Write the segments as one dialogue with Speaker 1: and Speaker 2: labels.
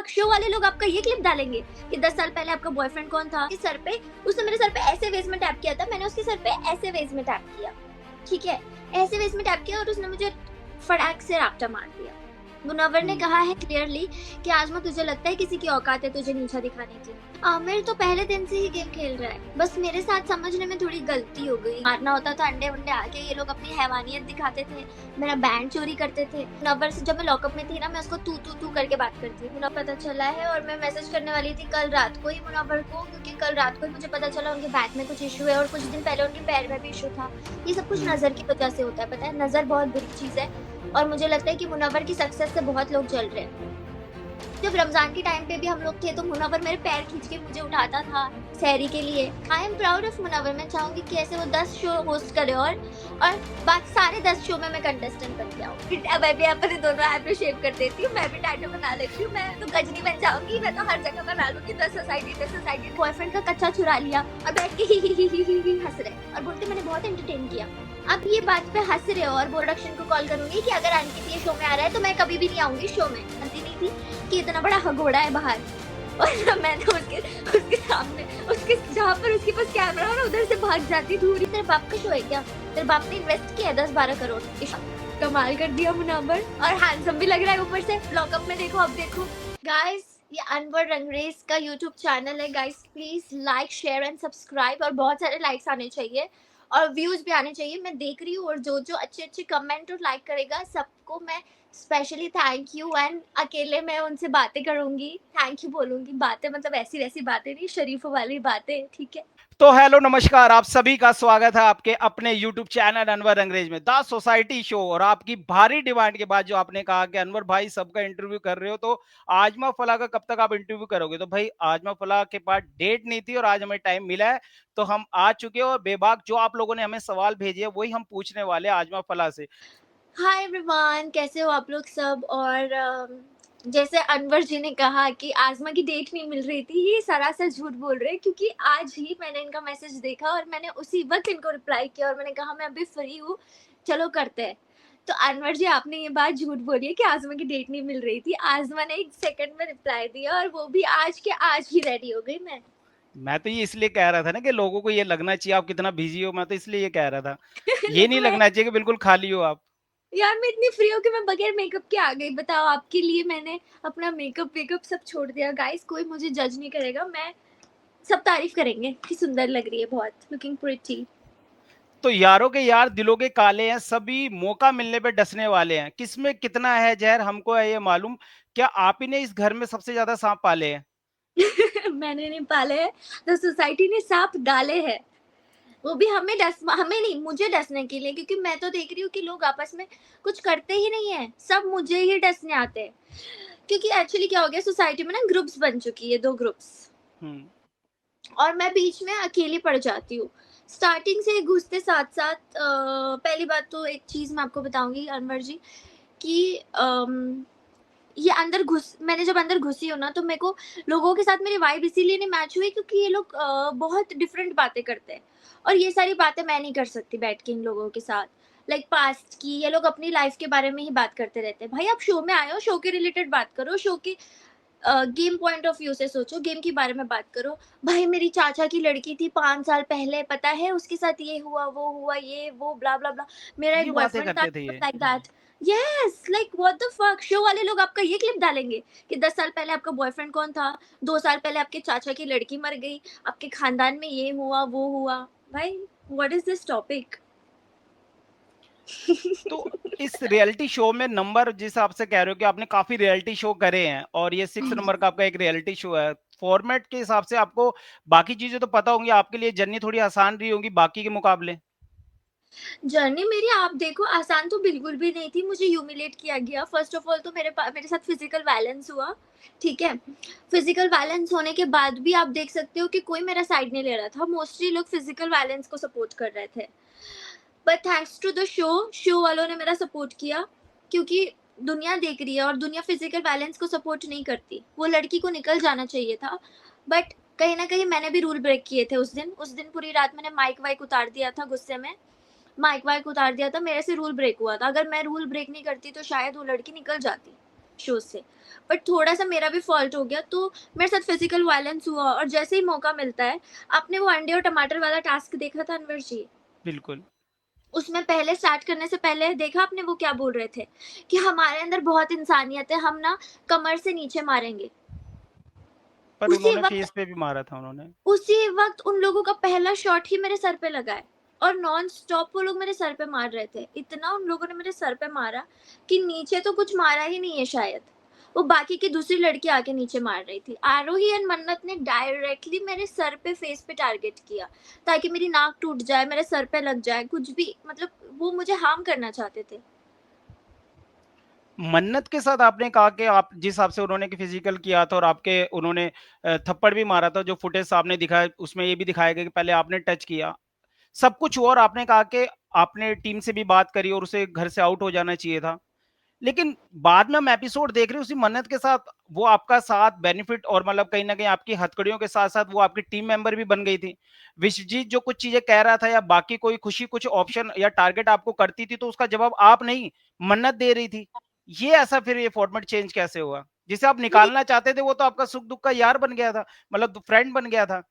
Speaker 1: Fuck, show वाले लोग आपका ये क्लिप डालेंगे कि 10 साल पहले आपका बॉयफ्रेंड कौन था, कि सर पे उसने मेरे सर पे ऐसे वेज में टैप किया था, मैंने उसके सर पे ऐसे वेज में टैप किया, ठीक है, ऐसे वेज में टैप किया और उसने मुझे फटाक से राप्टा मार दिया। मुनव्वर ने कहा है क्लियरली कि आजमा तुझे लगता है किसी की औकात है तुझे नीचा दिखाने की? आमिर तो पहले दिन से ही गेम खेल रहा है, बस मेरे साथ समझने में थोड़ी गलती हो गई। मारना होता था अंडे वंडे आके ये लोग अपनी हैवानियत दिखाते थे, मेरा बैंड चोरी करते थे। मुनव्वर से जब मैं लॉकअप में थी ना, मैं उसको तू तू तू करके बात करती। मुनव्वर पता चला है और मैं मैसेज करने वाली थी कल रात को ही मुनव्वर को, क्योंकि कल रात को ही मुझे पता चला उनके बैक में कुछ इशू है और कुछ दिन पहले उनके पैर में भी इशू था। ये सब कुछ नजर की वजह से होता है, पता है, नजर बहुत बुरी चीज है और मुझे लगता है कि मुनव्वर की सक्सेस से बहुत लोग जल रहे हैं। जब रमजान के टाइम पे भी हम लोग थे तो मुनव्वर मेरे पैर खींच के मुझे उठाता था सहरी के लिए। I am proud of Munawar. मैं चाहूंगी कि ऐसे वो 10 शो होस्ट करे और बाकी सारे 10 शो में मैं कंटेस्टेंट बन जाऊँ। मैं भी अपने दोनों आईब्रो शेव कर देती हूँ, मैं भी टैटू बना लेती हूँ, मैं तो गजनी बन जाऊंगी, मैं तो हर जगह बना लूंगी। 10 सोसाइटी बॉयफ्रेंड का कच्चा चुरा लिया और बैठ के ही हंस रहे और बोलते मैंने बहुत एंटरटेन किया। अब ये बात पे हंस रहे हो और प्रोडक्शन को कॉल करूंगी कि अगर अंकित ये शो में आ रहा है तो मैं कभी भी नहीं आऊंगी शो में। बनती नहीं थी कि इतना बड़ा हगोड़ा है बाहर और मैं तो उसके सामने उसके जहाँ पर उसके पास कैमरा और उधर से भाग जाती दूरी। तेरे बाप का शो है क्या? तेरे बाप ने इन्वेस्ट किया 10-12 करोड़, कमाल कर दिया मुनव्वर और हैंडसम भी लग रहा है ऊपर से। लॉकअप में देखो, अब देखो गाइस, ये अनवर रंगरेज का यूट्यूब चैनल है guys, please like share and subscribe और बहुत सारे लाइक्स आने चाहिए और व्यूज भी आने चाहिए। मैं देख रही हूँ और जो जो अच्छे अच्छे कमेंट और लाइक करेगा सबको मैं स्पेशली थैंक यू एंड अकेले मैं उनसे बातें करूंगी, थैंक यू बोलूंगी। बातें मतलब ऐसी वैसी बातें नहीं, शरीफों वाली बातें, ठीक है।
Speaker 2: तो हेलो नमस्कार, आप सभी का स्वागत है आपके अपने YouTube चैनल अनवर अंग्रेज में, द सोसाइटी शो। और आपकी भारी डिमांड के बाद जो आपने कहा कि अनवर भाई सबका इंटरव्यू कर रहे हो, तो आजमा फला का कब तक आप इंटरव्यू करोगे? तो भाई आजमा फला के पास डेट नहीं थी और आज हमें टाइम मिला है तो हम आ चुके हैं और बेबाक जो आप लोगों ने हमें सवाल भेजे हैं वही हम पूछने वाले हैं आजमा फला से।
Speaker 1: हाय एवरीवन, कैसे हो आप लोग सब? और जैसे अनवर जी ने कहा कि आजमा की डेट नहीं मिल रही थी, ये सरासर झूठ बोल रहे हैं क्योंकि आज ही मैंने इनका मैसेज देखा और मैंने उसी वक्त इनको रिप्लाई किया और मैंने कहा मैं अभी फ्री हूँ, चलो करते हैं। तो अनवर जी, आपने ये बात झूठ बोली है कि आजमा की डेट नहीं मिल रही थी। आजमा ने 1 सेकंड में रिप्लाई दिया और वो भी आज के आज ही रेडी हो गई
Speaker 2: मैं तो ये इसलिए कह रहा था ना कि लोगों को ये लगना चाहिए आप कितना बिजी हो, मैं तो इसलिए ये कह रहा था। ये नहीं
Speaker 1: मैं
Speaker 2: लगना चाहिए कि बिल्कुल खाली हो आप।
Speaker 1: यार मैं इतनी फ्री हूँ कि मैं बगैर मेकअप के आ गई। बताओ, आपके लिए मैंने अपना मेकअप वेकअप सब छोड़ दिया। गाइस, कोई मुझे जज नहीं करेगा, मैं सब तारीफ करेंगे कि सुंदर लग रही है, बहुत लुकिंग प्रिटी।
Speaker 2: तो यारों के यार दिलों के काले हैं, सभी मौका मिलने पे डसने वाले हैं। किसमें कितना है जहर हमको है ये मालूम। क्या आप ही ने इस घर में सबसे ज्यादा सांप पाले हैं?
Speaker 1: मैंने नहीं पाले हैं, तो सोसाइटी ने सांप डाले हैं, वो भी हमें नहीं, मुझे डसने के लिए, क्योंकि मैं तो देख रही हूँ कि लोग आपस में कुछ करते ही नहीं है, सब मुझे ही डसने आते हैं। क्योंकि एक्चुअली क्या हो गया, सोसाइटी में ना ग्रुप्स बन चुकी है, 2 ग्रुप्स,
Speaker 2: हम्म।
Speaker 1: और मैं बीच में अकेली पड़ जाती हूँ। स्टार्टिंग से घुसते साथ-साथ पहली बात तो एक चीज़ मैं आपको बताऊँगी अनवर जी कि ये मैंने जब अंदर घुसी हूँ ना, तो मेरे को लोगों के साथ मेरी वाइब इसीलिए नहीं मैच हुई क्योंकि ये लोग बहुत डिफरेंट बातें करते हैं और ये सारी बातें मैं नहीं कर सकती बैठ के इन लोगों के साथ। लाइक पास्ट की, ये लोग अपनी लाइफ के बारे में ही बात करते रहते हैं। भाई आप शो में आए हो, शो के रिलेटेड बात करो, शो के गेम पॉइंट ऑफ व्यू से सोचो, गेम के बारे में बात करो। भाई मेरी चाचा की लड़की थी 5 साल पहले, पता है उसके साथ ये हुआ, वो हुआ, ये वो ब्ला ब्ला ब्ला। मेरा एक
Speaker 2: ये बातें
Speaker 1: बॉयफ्रेंड था
Speaker 2: करते थे ये।
Speaker 1: Like that. Yes, like what the fuck, show वाले लोग आपका ये क्लिप डालेंगे कि 10 साल पहले आपका बॉयफ्रेंड कौन था, 2 साल पहले आपके चाचा की लड़की मर गई, आपके खानदान में ये हुआ, वो हुआ। भाई व्हाट इज दिस टॉपिक?
Speaker 2: तो इस रियलिटी शो में नंबर जिस हिसाब से कह रहे हो कि आपने काफी रियलिटी शो करे हैं और ये 6 नंबर का आपका एक रियलिटी शो है, फॉर्मेट के हिसाब से आपको बाकी चीजें तो पता होंगी, आपके लिए जर्नी थोड़ी आसान रही होगी बाकी के मुकाबले।
Speaker 1: जर्नी मेरी आप देखो आसान तो बिल्कुल भी नहीं थी, मुझे ह्यूमिलेट किया गया। फर्स्ट ऑफ ऑल तो मेरे साथ फिजिकल वायलेंस हुआ, ठीक है। फिजिकल वायलेंस होने के बाद भी आप देख सकते हो कि कोई मेरा साइड नहीं ले रहा था, मोस्टली लोग फिजिकल वायलेंस को सपोर्ट कर रहे थे। But thanks to the show वालों ने मेरा सपोर्ट किया, क्योंकि दुनिया देख रही है और दुनिया फिजिकल वायलेंस को सपोर्ट नहीं करती। वो लड़की को निकल जाना चाहिए था, बट कहीं ना कहीं मैंने भी रूल ब्रेक किए थे उस दिन पूरी रात मैंने माइक वाइक उतार दिया था गुस्से में, माइक वाइक उतार दिया था, मेरे से रूल ब्रेक हुआ था। अगर मैं रूल ब्रेक नहीं करती तो शायद वो लड़की निकल जाती। शो से। बट थोड़ा-सा मेरा भी फॉल्ट हो गया, तो मेरे साथ फिज़िकल वायलेंस हुआ और जैसे ही मौका मिलता है, आपने वो अंडे और टमाटर वाला टास्क देखा था अनवर जी?
Speaker 2: बिल्कुल।
Speaker 1: उसमें पहले स्टार्ट करने से पहले देखा आपने वो क्या बोल रहे थे? कि हमारे अंदर बहुत इंसानियत है, हम ना कमर से नीचे मारेंगे।
Speaker 2: पर
Speaker 1: उसी
Speaker 2: उन्होंने
Speaker 1: वक़्त
Speaker 2: फेस पे भी मारा था उन्होंने।
Speaker 1: उसी वक़्त उन लोगों का पहला शॉट ही मेरे सर पे लगा है और नॉन स्टॉप वो लोग मेरे सर पे मार रहे थे। इतना उन लोगों ने मेरे सर पे मारा कि नीचे तो कुछ मारा ही नहीं है शायद। वो बाकी की दूसरी लड़की आके नीचे मार रही थी। आरोही एंड मन्नत ने डायरेक्टली मेरे सर पे, फेस पे टारगेट किया, ताकि मेरी नाक टूट जाए, मेरे सर पे लग जाए, कुछ भी, मतलब वो मुझे हार्म करना चाहते थे।
Speaker 2: मन्नत के साथ आपने कहा कि आप जिस हिसाब से उन्होंने फिजिकल किया था और आपके उन्होंने थप्पड़ भी मारा था, जो फुटेज सामने दिखाया उसमें ये भी दिखाया गया कि पहले आपने टच किया। सब कुछ हुआ और आपने कहा कि आपने टीम से भी बात करी और उसे घर से आउट हो जाना चाहिए था। लेकिन बाद में हम एपिसोड देख रहे हैं उसी मन्नत के साथ वो आपका साथ बेनिफिट और मतलब कहीं न कहीं आपकी हथकड़ियों के साथ-साथ वो आपकी टीम मेंबर भी बन गई थी। विश्वजीत जो कुछ चीज़ें कह रहा था या बाकी कोई खुशी कुछ ऑप्शन या टारगेट आपको करती थी तो उसका जवाब आप नहीं, मन्नत दे रही थी। ये ऐसा फिर ये फॉर्मेट चेंज कैसे हुआ? जिसे आप
Speaker 1: ये
Speaker 2: निकालना चाहते थे वो तो आपका सुख-दुःख का यार बन गया था, मतलब फ्रेंड बन गया था।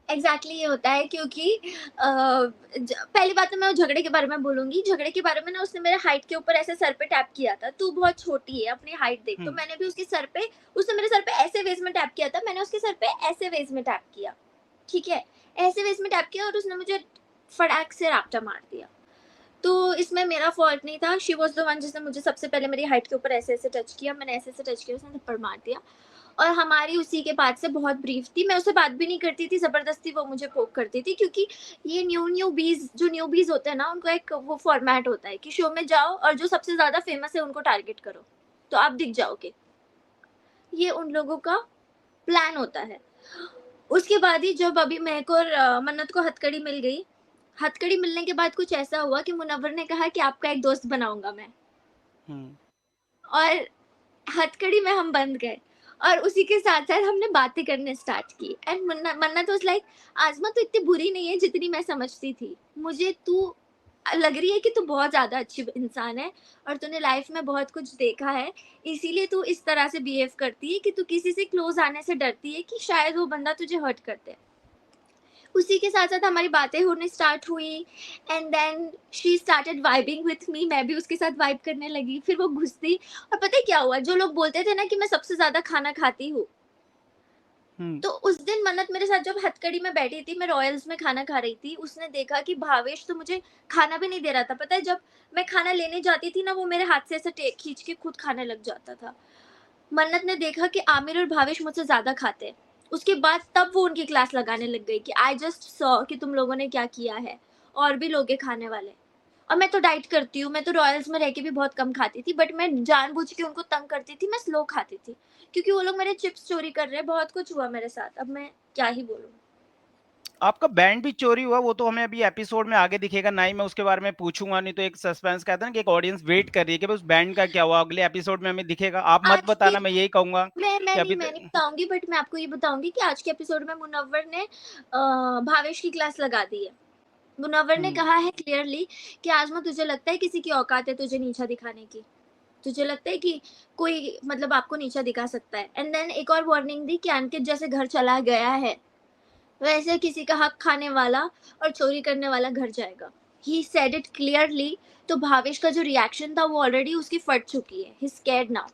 Speaker 1: एग्ज़ैक्टली ये होता है क्योंकि पहली बात तो मैं झगड़े के बारे में बोलूँगी। झगड़े के बारे में ना उसने मेरे हाइट के ऊपर ऐसे सर पे टैप किया था, "तू बहुत छोटी है, अपनी हाइट देख।"
Speaker 2: हुँ।
Speaker 1: तो मैंने भी उसके सर पे, उसने मेरे सर पे ऐसे वेज़ में टैप किया था, मैंने उसके सर पे ऐसे वेज़ में टैप किया, ठीक है? ऐसे वेज़ में टैप किया और उसने मुझे फटाक से रैप्टा मार दिया। तो इसमें मेरा फ़ॉल्ट नहीं था, शी वाज़ द वन जिसने मुझे सबसे पहले मेरी हाइट के ऊपर ऐसे-ऐसे टच किया, मैंने ऐसे-ऐसे टच किया, उसने थप्पड़ मार दिया। और हमारी उसी के बाद से बहुत ब्रीफ थी। मैं उससे बात भी नहीं करती थी, ज़बरदस्ती वो मुझे पोक करती थी क्योंकि ये न्यूबीज़ जो न्यूबीज़ होते हैं ना, उनका एक वो फ़ॉर्मेट होता है कि शो में जाओ और जो सबसे ज़्यादा फ़ेमस है उनको टारगेट करो, तो आप दिख जाओगे। ये उन लोगों का प्लान होता है। उसके बाद ही जब अभी मेरे को और मन्नत को हथकड़ी मिल गई, हथकड़ी मिलने के बाद कुछ ऐसा हुआ कि मुनव्वर ने कहा कि आपका एक दोस्त बनाऊँगा मैं,
Speaker 2: हुँ।
Speaker 1: और हथकड़ी में हम बंध गए और उसी के साथ-साथ हमने बातें करने स्टार्ट की एंड मन्नत वाज़ लाइक, "आज़मा तू इतनी बुरी नहीं है जितनी मैं समझती थी। मुझे तू लग रही है कि तू बहुत ज़्यादा अच्छी इंसान है और तूने लाइफ़ में बहुत कुछ देखा है, इसीलिए तू इस तरह से बिहेव करती है कि तू किसी से क्लोज़ आने से डरती है कि शायद वो बंदा तुझे हर्ट कर दे।" उसी के साथ-साथ हमारी बातें होने स्टार्ट हुई and then she started vibing with me, मैं भी उसके साथ वाइब करने लगी। फिर वो घुसती और पता है क्या हुआ? जो लोग बोलते थे ना कि मैं सबसे ज़्यादा खाना खाती हूँ,
Speaker 2: हुँ।
Speaker 1: तो उस दिन मन्नत मेरे साथ जब हथकड़ी में बैठी थी, मैं रॉयल्स में खाना खा रही थी, उसने देखा कि भावेश तो मुझे खाना भी नहीं दे रहा था। पता है जब मैं खाना लेने जाती थी ना, वो मेरे हाथ से ऐसे खींच के खुद खाने लग जाता था। मन्नत ने देखा कि आमिर और भावेश मुझसे ज़्यादा खाते हैं। उसके बाद तब वो उनकी क्लास लगाने लग गई कि आई जस्ट सॉ कि तुम लोगों ने क्या किया है, और भी लोग हैं खाने वाले। और मैं तो डाइट करती हूँ, मैं तो रॉयल्स में रह के भी बहुत कम खाती थी, बट मैं जानबूझ के उनको तंग करती थी, मैं स्लो खाती थी। क्योंकि वो लोग मेरे चिप्स चोरी कर रहे हैं, बहुत कुछ हुआ मेरे साथ, अब मैं क्या ही बोलूँ।
Speaker 2: आपका बैंड भी चोरी हुआ, वो तो हमें अभी एपिसोड में आगे दिखेगा, ना ही मैं उसके बारे में पूछूँगा, नहीं तो एक सस्पेंस कहते हैं ना कि एक ऑडियंस वेट कर रही है कि भाई उस बैंड का क्या हुआ, अगले एपिसोड में हमें दिखेगा। आप मत
Speaker 1: आज के
Speaker 2: बताना, मैं यही कहूँगा कि अभी
Speaker 1: मैं नहीं बताऊँगी, बट मैं आपको ये बताऊँगी कि आज के एपिसोड में मुनव्वर ने भावेश की क्लास लगा दी है। मुनव्वर ने
Speaker 2: हुँ।
Speaker 1: कहा है क्लियरली कि आज़मा तुझे लगता है किसी की औकात है तुझे नीचा दिखाने की? तुझे लगता है कि कोई मतलब आपको नीचा दिखा सकता है? एंड देन एक और वार्निंग दी कि अंकित जैसे घर चला गया है, वैसे किसी का हक खाने वाला और चोरी करने वाला घर जाएगा। He said it clearly. तो भावेश का जो रिएक्शन था वो ऑलरेडी उसकी फट चुकी है। He is scared now.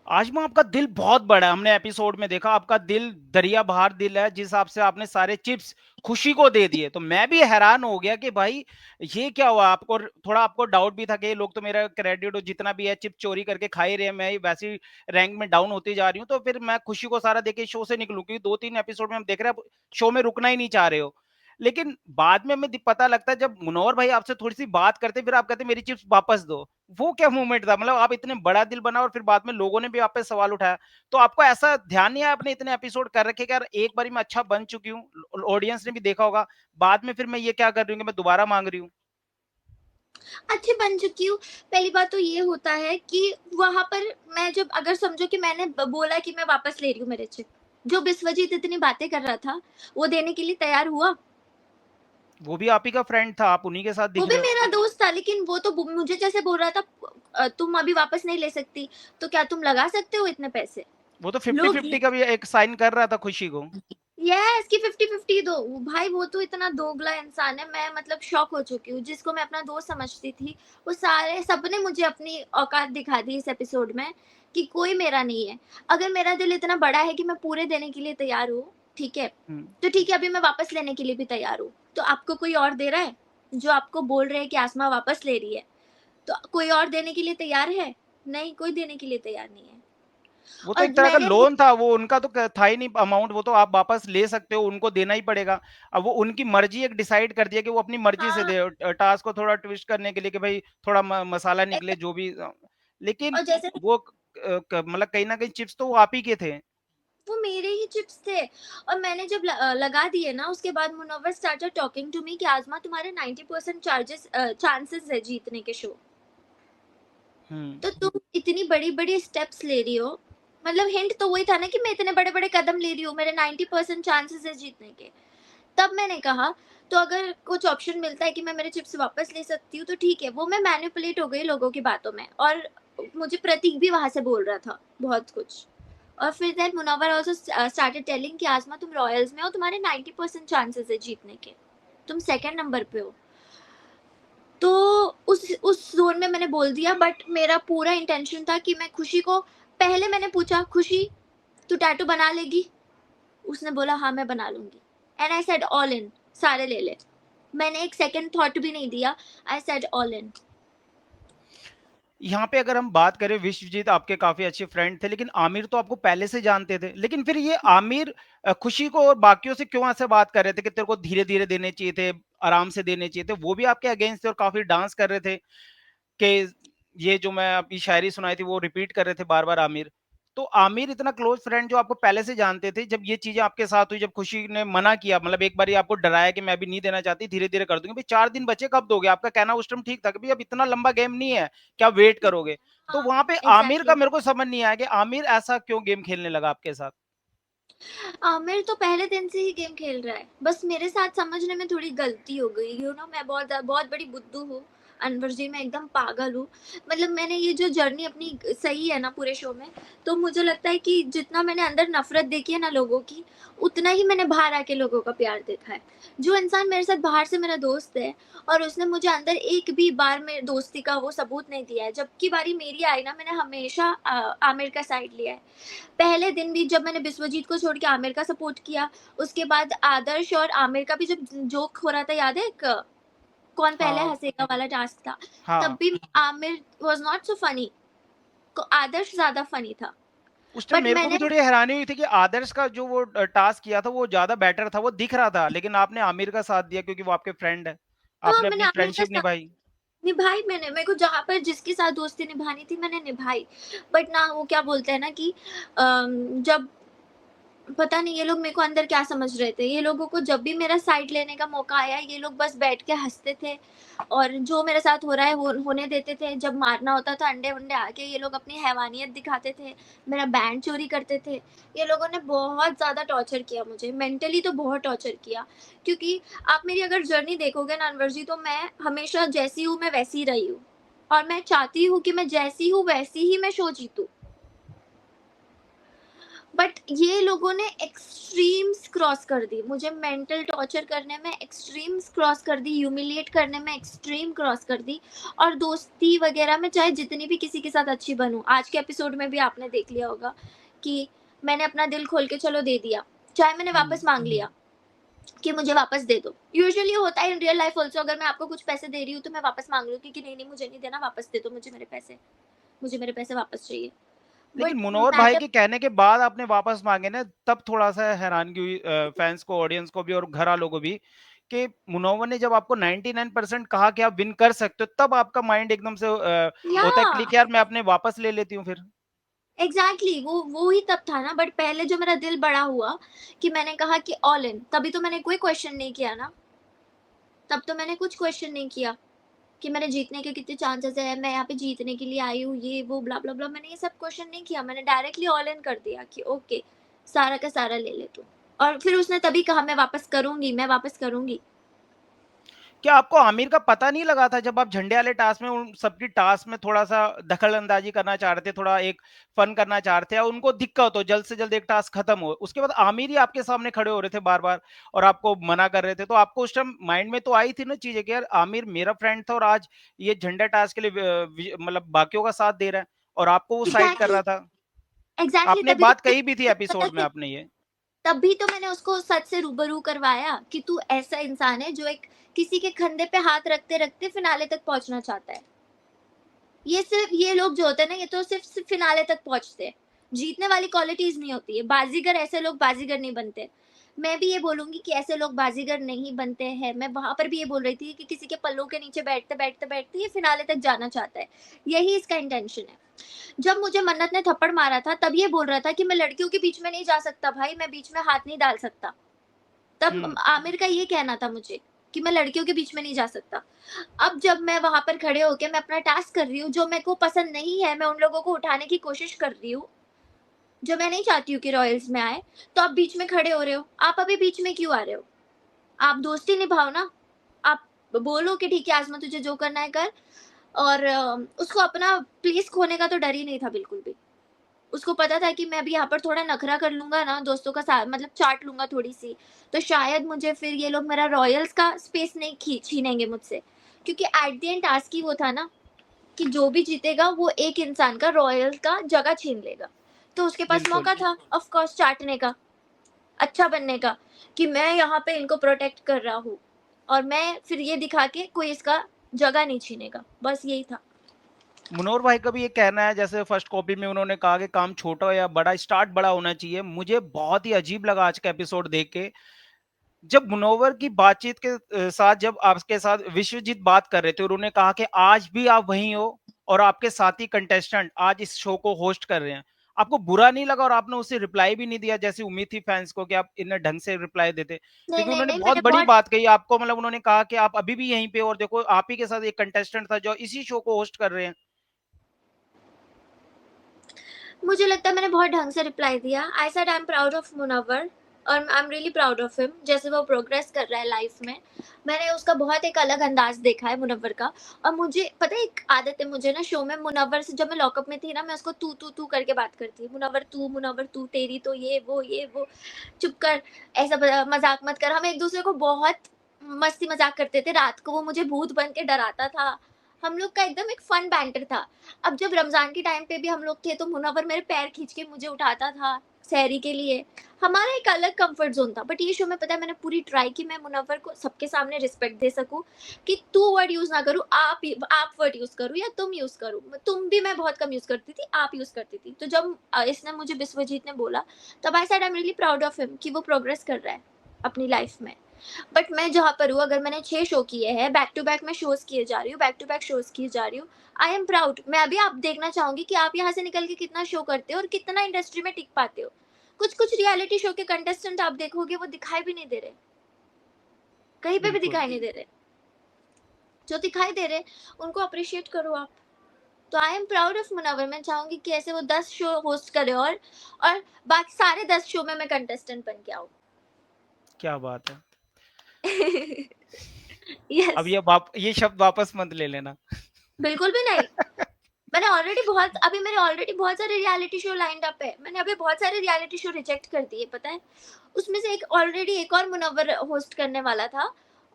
Speaker 2: आजमा आपका दिल बहुत बड़ा है, हमने एपिसोड में देखा आपका दिल दरिया बहार दिल है, जिस हिसाब से आपने सारे चिप्स खुशी को दे दिए। तो मैं भी हैरान हो गया कि भाई ये क्या हुआ? आपको थोड़ा आपको डाउट भी था कि ये लोग तो मेरा क्रेडिट जितना भी है चिप चोरी करके खा ही रहे हैं, मैं वैसे ही रैंक में डाउन होती जा रही हूँ। तो फिर मैं खुशी को सारा देके शो से निकलूँ, क्योंकि 2-3 एपिसोड में हम देख रहे हैं आप शो में रुकना ही नहीं चाह रहे हो। लेकिन बाद में हमें पता लगता है जब मुनव्वर भाई आपसे थोड़ी-सी बात करते, फिर आप कहते हैं मेरी चिप्स वापस दो। वो क्या मूवमेंट था? मतलब आप इतने बड़ा दिल बना और फिर बाद में लोगों ने भी आप पे सवाल उठाया। तो आपको ऐसा ध्यान नहीं आया, आपने इतने एपिसोड कर रखे कि यार एक बारी मैं अच्छा बन चुकी हूँ, ऑडियंस ने भी देखा होगा, बाद में फिर मैं ये क्या कर रही हूँ कि मैं दोबारा माँग रही हूँ?
Speaker 1: अच्छी बन चुकी हूँ। पहली बात तो ये होता है कि वहाँ पर मैं जब अगर समझो कि मैंने बोला कि मैं वापस ले रही हूँ मेरे चिप, जो बिस्वजीत इतनी बातें कर रहा था, वो देने के लिए तैयार हुआ?
Speaker 2: वो भी आप ही का फ्रेंड था, आप उन्हीं के साथ
Speaker 1: वो
Speaker 2: दिख
Speaker 1: भी
Speaker 2: रहे हो।
Speaker 1: मेरा दोस्त था, लेकिन वो तो मुझे जैसे बोल रहा था, तुम अभी वापस नहीं ले सकती, तो क्या तुम लगा सकते हो इतने पैसे?
Speaker 2: वो तो
Speaker 1: लोग
Speaker 2: 50-50 का भी एक साइन कर रहा था खुशी को।
Speaker 1: यस कि 50-50 दो। भाई वो तो इतना दोगला इंसान है, मैं मतलब शॉक हो चुकी हूँ। जिसको मैं अपना दोस्त समझती थी, वो सारे सबने मुझे अपनी औकात दिखा दी इस एपिसोड में, कि कोई मेरा नहीं है। अगर मेरा दिल इतना बड़ा है कि मैं पूरे देने के लिए तैयार हूँ, ठीक है,
Speaker 2: हुँ।
Speaker 1: तो ठीक है, अभी मैं वापस लेने के लिए भी तैयार हूँ। तो आपको कोई और दे रहा है? जो आपको बोल रहे हैं कि आसमा वापस ले रही है, तो कोई और देने के लिए तैयार है? नहीं, कोई देने के लिए तैयार नहीं है।
Speaker 2: वो तो
Speaker 1: और
Speaker 2: एक तरह का
Speaker 1: मैंने
Speaker 2: लोन था, वो उनका तो था ही नहीं अमाउंट, वो तो आप वापस ले सकते हो, उनको देना ही पड़ेगा। अब वो उनकी मर्जी एक डिसाइड कर दिया कि वो अपनी मर्जी से
Speaker 1: हाँ,
Speaker 2: दे, टास्क को थोड़ा ट्विस्ट करने के लिए कि भाई थोड़ा मसाला निकले जो भी, लेकिन
Speaker 1: और जैसे
Speaker 2: वो मतलब कहीं ना कहीं चिप्स तो वो आप ही के थे।
Speaker 1: वो मेरे ही चिप्स थे। और मैंने जब लगा दिए ना, उसके बाद Munawar started talking to me कि आज़मा, तुम्हारे 90% चांसेस है जीतने के शो।
Speaker 2: हम्म।
Speaker 1: तो तुम इतनी बड़ी-बड़ी स्टेप्स ले रही हो, मतलब हिंट तो वही था ना कि मैं इतने बड़े-बड़े कदम ले रही हूँ, मेरे 90% चांसेस है जीतने के। तब मैंने कहा, तो अगर कुछ ऑप्शन मिलता है कि मैं मेरे चिप्स वापस ले सकती हूँ, तो ठीक है। वो मैं मैनिपुलेट हो गई लोगों की बातों में, और मुझे प्रतीक भी वहाँ से बोल रहा था बहुत कुछ। और फिर that Munawar also started telling कि आज़मा, तुम रॉयल्स में हो, तुम्हारे 90% चांसेस है जीतने के। तुम सेकंड नंबर पे हो। तो उस ज़ोन में मैंने बोल दिया, बट मेरा पूरा इंटेंशन था कि मैं खुशी को, पहले मैंने पूछा, खुशी तू टैटू बना लेगी? उसने बोला हाँ मैं बना लूँगी। And I said all in, सारे ले ले। मैंने एक सेकंड थॉट भी नहीं दिया, आई सेड ऑल इन।
Speaker 2: यहाँ पे अगर हम बात करें, विश्वजीत आपके काफ़ी अच्छे फ्रेंड थे, लेकिन आमिर तो आपको पहले से जानते थे। लेकिन फिर ये आमिर खुशी को और बाकियों से क्यों ऐसे बात कर रहे थे कि तेरे को धीरे-धीरे देने चाहिए थे, आराम से देने चाहिए थे? वो भी आपके अगेंस्ट थे और काफ़ी डांस कर रहे थे कि ये जो मैं अभी शायरी सुनाई थी, वो रिपीट कर रहे थे बार-बार आमिर। तो आमिर इतना क्लोज़ फ्रेंड जो आपको पहले से जानते थे, जब ये चीज़ें आपके साथ हुई, जब खुशी ने मना किया, मतलब एक बारी आपको डराया कि मैं अभी नहीं देना चाहती, धीरे-धीरे कर दूँगी। भई 4 दिन बचे, कब दोगे? आपका कहना उस टाइम ठीक था कि भई अब इतना लंबा गेम नहीं है, क्या वेट करोगे? तो
Speaker 1: हाँ,
Speaker 2: वहाँ पे आमिर का
Speaker 1: एग्ज़ैक्टली।
Speaker 2: मेरे को समझ नहीं आया कि आमिर ऐसा क्यों गेम खेलने लगा आपके साथ?
Speaker 1: आमिर तो पहले दिन से ही गेम खेल रहा है। बस मेरे साथ समझने में थोड़ी गलती हो गई। मैं बहुत बहुत बड़ी बुद्धू हूँ। अनवर जी, मैं एकदम पागल हूँ। मतलब मैंने ये जो जर्नी अपनी सही है ना पूरे शो में, तो मुझे लगता है कि जितना मैंने अंदर नफ़रत देखी है ना लोगों की, उतना ही मैंने बाहर आके लोगों का प्यार देखा है। जो इंसान मेरे साथ बाहर से मेरा दोस्त है, और उसने मुझे अंदर एक भी बार में दोस्ती का वो सबूत नहीं दिया है। जब की बारी मेरी आई ना, मैंने हमेशा आमिर का साइड लिया है। पहले दिन भी जब मैंने बिस्वजीत को छोड़ के आमिर का सपोर्ट किया, उसके बाद आदर्श और आमिर का भी जब जोक हो रहा था, याद है? कौन पहले
Speaker 2: हाँ,
Speaker 1: हँसेगा वाला टास्क था, तब
Speaker 2: हाँ।
Speaker 1: भी Aamir was not so funny, को आदर्श ज़्यादा फनी था।
Speaker 2: उस टाइम
Speaker 1: बट
Speaker 2: मेरे को भी
Speaker 1: मैंने
Speaker 2: थोड़ी हैरानी हुई थी कि आदर्श का जो वो टास्क किया था, वो ज़्यादा बेटर था, वो दिख रहा था, लेकिन आपने आमिर का साथ दिया क्योंकि वो आपके फ्रेंड है।
Speaker 1: हाँ,
Speaker 2: आपने
Speaker 1: मैंने
Speaker 2: अपनी
Speaker 1: आमिर का
Speaker 2: फ्रेंडशिप
Speaker 1: साथ
Speaker 2: निभाई।
Speaker 1: निभाई मैंने, मेरे को जहाँ पर जिसके साथ दोस्ती निभानी थी मैंने निभाई। बट ना, वो क्या बोलते हैं ना कि जब पता नहीं ये लोग मेरे को अंदर क्या समझ रहे थे। ये लोगों को जब भी मेरा साइड लेने का मौका आया, ये लोग बस बैठ के हँसते थे, और जो मेरे साथ हो रहा है वो होने देते थे। जब मारना होता था अंडे-वंडे आके, ये लोग अपनी हैवानियत दिखाते थे, मेरा बैंड चोरी करते थे। ये लोगों ने बहुत ज़्यादा टॉर्चर किया मुझे, मेंटली तो बहुत टॉर्चर किया। क्योंकि आप मेरी अगर जर्नी देखोगे ना अनवर जी, तो मैं हमेशा जैसी हूँ मैं वैसी ही रही हूँ। और मैं चाहती हूँ कि मैं जैसी हूँ वैसी ही मैं शो जीतूँ। बट ये लोगों ने एक्सट्रीम्स क्रॉस कर दी, मुझे मेंटल टॉर्चर करने में एक्सट्रीम्स क्रॉस कर दी, ह्यूमिलिएट करने में एक्सट्रीम क्रॉस कर दी। और दोस्ती वगैरह में चाहे जितनी भी किसी के साथ अच्छी बनूं, आज के एपिसोड में भी आपने देख लिया होगा कि मैंने अपना दिल खोल के चलो दे दिया, चाहे मैंने
Speaker 2: हुँ।
Speaker 1: वापस मांग लिया कि मुझे वापस दे दो। यूजुअली होता है इन रियल लाइफ ऑल्सो, अगर मैं आपको कुछ पैसे दे रही हूँ तो मैं वापस मांग रही हूँ कि नहीं नहीं मुझे नहीं देना, वापस दे दो मुझे मेरे पैसे, मुझे मेरे पैसे वापस चाहिए।
Speaker 2: लेकिन
Speaker 1: बट
Speaker 2: मुनव्वर भाई
Speaker 1: मैटर
Speaker 2: के कहने के बाद आपने वापस माँगे ना, तब थोड़ा-सा हैरानगी हुई फैन्स को, ऑडियंस को भी और घरवालों को भी, कि मुनव्वर ने जब आपको 99% कहा कि आप विन कर सकते हो, तब आपका माइंड एकदम से
Speaker 1: या
Speaker 2: होता है क्लिक, यार मैं अपने वापस ले लेती हूँ फिर।
Speaker 1: एग्जैक्टली वो ही तब था ना। बट पहले जो मेरा दिल बड़ा हुआ कि मैंने कहा कि ऑल इन, तभी तो मैंने कोई क्वेश्चन नहीं किया ना। तब तो मैंने कुछ क्वेश्चन नहीं किया कि मेरे जीतने के कितने चांसेस है, मैं यहाँ पे जीतने के लिए आई हूँ, ये वो ब्ला ब्ला ब्ला, मैंने ये सब क्वेश्चन नहीं किया। मैंने डायरेक्टली ऑल इन कर दिया कि ओके, सारा का सारा ले ले तू। और फिर उसने तभी कहा मैं वापस करूंगी, मैं वापस करूंगी।
Speaker 2: क्या आपको आमिर का पता नहीं लगा था जब आप झंडे वाले टास्क में उन सबकी टास्क में थोड़ा-सा दखल-अंदाज़ी करना चाह रहे थे, थोड़ा एक फन करना चाह रहे थे, या उनको दिक्कत हो जल्द से जल्द एक टास्क खत्म हो, उसके बाद आमिर ही आपके सामने खड़े हो रहे थे बार-बार और आपको मना कर रहे थे, तो आपको उस टाइम माइंड में तो आई थी ना चीज़ें कि यार आमिर मेरा फ्रेंड था और आज ये झंडा टास्क के लिए मतलब बाकियों का साथ दे रहा है और आपको वो साइड कर
Speaker 1: एग्जैक्टली,
Speaker 2: रहा था।
Speaker 1: एग्जैक्टली,
Speaker 2: आपने
Speaker 1: तभी तो
Speaker 2: बात
Speaker 1: मैंने
Speaker 2: कही भी थी एपिसोड में आपने ये।
Speaker 1: तभी तो मैंने उसको सच से रूबरू करवाया कि तू ऐसा इंसान है जो एक किसी के कंधे पे हाथ रखते रखते फिनाले तक पहुंचना चाहता है। ये सिर्फ ये लोग जो होते हैं ना, ये तो सिर्फ फिनाले तक पहुंचते हैं। जीतने वाली क्वालिटीज नहीं होती है। बाजीगर, ऐसे लोग बाजीगर नहीं बनते। मैं भी ये बोलूंगी कि ऐसे लोग बाजीगर नहीं बनते हैं। मैं वहां पर भी ये बोल रही थी कि किसी के पल्लों के नीचे बैठते बैठते बैठते ये फिनाले तक जाना चाहता है। यही इसका इंटेंशन है। जब मुझे मन्नत ने थप्पड़ मारा था तब ये बोल रहा था कि मैं लड़कियों के बीच में नहीं जा सकता भाई, मैं बीच में हाथ नहीं डाल सकता। तब
Speaker 2: हुँ,
Speaker 1: आमिर का ये कहना था मुझे कि मैं लड़कियों के बीच में नहीं जा सकता। अब जब मैं वहां पर खड़े होके मैं अपना टास्क कर रही हूँ, जो मेरे को पसंद नहीं है, मैं उन लोगों को उठाने की कोशिश कर रही हूँ, जो मैं नहीं चाहती हूँ कि रॉयल्स में आए, तो आप बीच में खड़े हो रहे हो। आप अभी बीच में क्यों आ रहे हो? आप दोस्ती निभाओ ना। आप बोलो कि ठीक है आज़मा, तुझे जो करना है कर। और उसको अपना प्लेस खोने का तो डर ही नहीं था बिल्कुल भी। उसको पता था कि मैं अभी यहाँ पर थोड़ा नखरा कर लूँगा ना, दोस्तों का साथ मतलब चाट लूँगा थोड़ी-सी, तो शायद मुझे फिर ये लोग मेरा रॉयल्स का स्पेस नहीं छीनेंगे मुझसे। क्योंकि एट द एंड टास्क ही वो था ना कि जो भी जीतेगा वो एक इंसान का रॉयल का जगह छीन लेगा। तो उसके पास
Speaker 2: बिल्कुल।
Speaker 1: मौका था ऑफ कोर्स चाटने का, अच्छा बनने का, कि मैं यहाँ पे इनको प्रोटेक्ट कर रहा हूँ और मैं फिर ये दिखा के कोई इसका जगह नहीं छीनेगा। बस यही था।
Speaker 2: मनोहर भाई का भी ये कहना है, जैसे फर्स्ट कॉपी में उन्होंने कहा कि काम छोटा हो या बड़ा, स्टार्ट बड़ा होना चाहिए। मुझे बहुत ही अजीब लगा आज का एपिसोड देख के, जब मुनव्वर की बातचीत के साथ जब आपके साथ विश्वजीत बात कर रहे थे और उन्होंने कहा कि आज भी आप वहीं हो और आपके साथी कंटेस्टेंट आज इस शो को होस्ट कर रहे हैं। आपको बुरा नहीं लगा और आपने उसे रिप्लाई भी नहीं दिया जैसी उम्मीद थी फैंस को कि आप इतने ढंग से रिप्लाई देते?
Speaker 1: नहीं,
Speaker 2: क्योंकि
Speaker 1: नहीं,
Speaker 2: उन्होंने
Speaker 1: नहीं,
Speaker 2: बहुत
Speaker 1: मैंने
Speaker 2: बड़ी
Speaker 1: बहुत
Speaker 2: बात कही आपको, मतलब उन्होंने कहा कि आप अभी भी यहीं पे हो और देखो आप ही के साथ एक कंटेस्टेंट था जो इसी शो को होस्ट कर रहे हैं।
Speaker 1: मुझे लगता है मैंने बहुत ढंग से रिप्लाई दिया। I said I am proud of Munawar और I am really proud of him. जैसे वो प्रोग्रेस कर रहा है लाइफ में, मैंने उसका बहुत एक अलग अंदाज देखा है मुनव्वर का। और मुझे पता है एक आदत है मुझे ना शो में, मुनव्वर से जब मैं लॉकअप में थी ना, मैं उसको तू तू तू करके बात करती, मुनव्वर तू, तेरी तो ये वो, चुप कर, ऐसा मजाक मत कर। हम एक दूसरे को बहुत मस्ती मजाक करते थे। रात को वो मुझे भूत बन के डराता था। हम लोग का एकदम एक फन बैंटर था। अब जब रमजान के टाइम पे भी हम लोग थे तो मुनव्वर मेरे पैर खींच के मुझे उठाता था सहरी के लिए। हमारा एक अलग कंफर्ट जोन था। बट ये शो में पता है मैंने पूरी ट्राई की मैं मुनव्वर को सबके सामने रिस्पेक्ट दे सकूं, कि तू वर्ड यूज ना करूं, आप वर्ड यूज करूं या तुम यूज करूं। तुम भी मैं बहुत कम यूज करती थी, आप यूज करती थी। तो जब इसने मुझे विश्वजीत ने बोला, तब आई said I am really proud of him कि वो प्रोग्रेस कर रहा है अपनी लाइफ में। बट मैं जहाँ पर हूँ, अगर मैंने 6 शो किए हैं, बैक टू बैक मैं शोज़ किए जा रही हूँ, बैक टू बैक शोज़ किए जा रही हूँ, आई एम प्राउड। मैं अभी आप देखना चाहूँगी कि आप यहाँ से निकल के कितना शो करते हो और कितना इंडस्ट्री में टिक पाते हो। कुछ-कुछ रियलिटी शो के कंटेस्टेंट आप देखोगे वो दिखाई भी नहीं दे रहे, कहीं पे भी
Speaker 2: बिल्कुल।
Speaker 1: दिखाई नहीं दे रहे। जो दिखाई दे रहे, उनको अप्रिशिएट करो आप। तो I am proud of Munawar. मैं चाहूँगी कि ऐसे वो 10 शो होस्ट करे और बाकी सारे 10 शो में मैं कंटेस्टेंट बन के आऊँ।
Speaker 2: क्या बात है। अब
Speaker 1: यस,
Speaker 2: ये शब्द वापस मत ले लेना।
Speaker 1: बिल्कुल भी नहीं। मैंने ऑलरेडी बहुत अभी मेरे ऑलरेडी बहुत सारे रियलिटी शो लाइंड अप है। मैंने अभी बहुत सारे रियलिटी शो रिजेक्ट कर दिए पता है। उसमें से एक ऑलरेडी एक और मुनव्वर होस्ट करने वाला था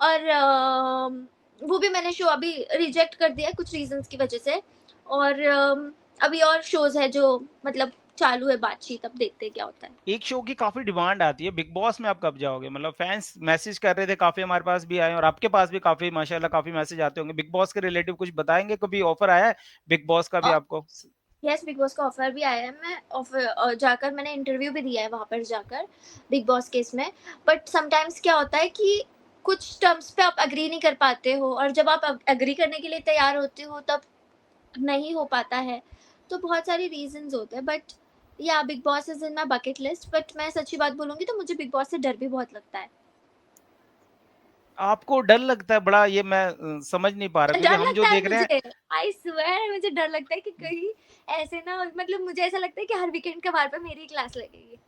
Speaker 1: और वो भी मैंने शो अभी रिजेक्ट कर दिया कुछ रीजंस की वजह से। और अभी और शोज है जो मतलब चालू है बातचीत, अब देखते हैं क्या होता है।
Speaker 2: एक शो की काफ़ी डिमांड आती है, बिग बॉस में आप कब जाओगे? मतलब फैन्स मैसेज कर रहे थे, काफ़ी हमारे पास भी आए और आपके पास भी काफ़ी माशाल्लाह काफ़ी मैसेज आते होंगे। बिग बॉस के रिलेटिव कुछ बताएँगे? कभी ऑफर आया है बिग बॉस का भी
Speaker 1: और
Speaker 2: आपको?
Speaker 1: यस, बिग बॉस का ऑफर भी आया है। मैं ऑफर जाकर मैंने इंटरव्यू भी दिया है वहां पर जाकर बिग बॉस के इसमें। बट समटाइम्स क्या होता है कि कुछ टर्म्स पे आप अग्री नहीं कर पाते हो और जब आप अग्री करने के लिए तैयार होते हो तब नहीं हो पाता है। तो बहुत सारी रीजंस होते हैं। बट या big boss is in my bucket list. But मैं सच्ची बात बोलूंगी तो मुझे बिग बॉस से डर भी बहुत लगता है।
Speaker 2: आपको डर लगता है बड़ा, ये मैं समझ नहीं पा रहा क्योंकि
Speaker 1: डर
Speaker 2: हम जो
Speaker 1: लगता है
Speaker 2: देख रहे हैं।
Speaker 1: मुझे। आई स्वेयर मुझे डर लगता है कि कहीं ऐसे ना, मतलब मुझे ऐसा लगता है कि हर वीकेंड के बार पे मेरी क्लास लगेगी।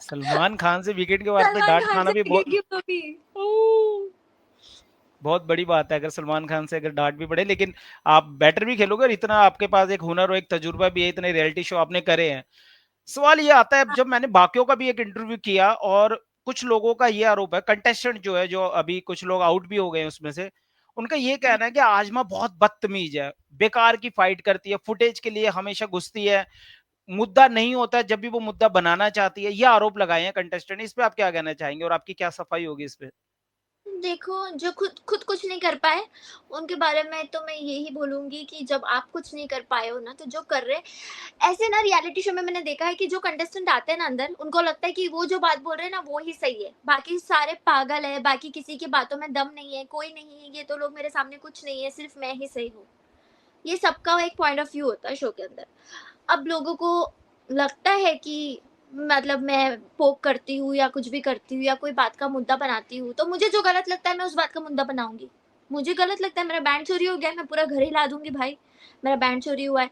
Speaker 2: सलमान खान से वीकेंड के वार पे
Speaker 1: सलमान
Speaker 2: डाँट
Speaker 1: खान
Speaker 2: खाना
Speaker 1: से
Speaker 2: भी बहुत।
Speaker 1: लगेगी वो भी। ओह!
Speaker 2: बहुत बड़ी बात है अगर सलमान खान से अगर डांट भी पड़े, लेकिन आप बेटर भी खेलोगे और इतना आपके पास एक हुनर और एक तजुर्बा भी है, इतने रियलिटी शो आपने करे हैं। सवाल ये आता है, जब मैंने बाकियों का भी एक इंटरव्यू किया और कुछ लोगों का ये आरोप है, कंटेस्टेंट जो है, जो अभी कुछ लोग आउट भी हो गए हैं उसमें से, उनका ये कहना है कि आजमा बहुत बदतमीज है, बेकार की फाइट करती है, फुटेज के लिए हमेशा घुसती है, मुद्दा नहीं होता है जब भी वो मुद्दा बनाना चाहती है। ये आरोप लगाए हैं कंटेस्टेंट, इस पे आप क्या कहना चाहेंगे और आपकी क्या सफाई होगी इस पे?
Speaker 1: देखो, जो खुद खुद कुछ नहीं कर पाए, उनके बारे में तो मैं यही बोलूँगी कि जब आप कुछ नहीं कर पाए हो ना, तो जो कर रहे ऐसे ना रियलिटी शो में मैंने देखा है कि जो कंटेस्टेंट आते हैं ना अंदर, उनको लगता है कि वो जो बात बोल रहे हैं ना, वो ही सही है। बाकी सारे पागल हैं, बाकी किसी की बातों में दम नहीं है, कोई नहीं है, ये तो लोग मेरे सामने कुछ नहीं है, सिर्फ़ मैं ही सही हूँ। ये सबका एक पॉइंट ऑफ व्यू होता है शो के अंदर। अब लोगों को लगता है कि मतलब मैं पोक करती हूँ या कुछ भी करती हूँ या कोई बात का मुद्दा बनाती हूँ, तो मुझे जो गलत लगता है मैं उस बात का मुद्दा बनाऊँगी। मुझे गलत लगता है मेरा बैंड चोरी हो गया है, मैं पूरा घर हिला दूँगी भाई, मेरा बैंड चोरी हुआ है।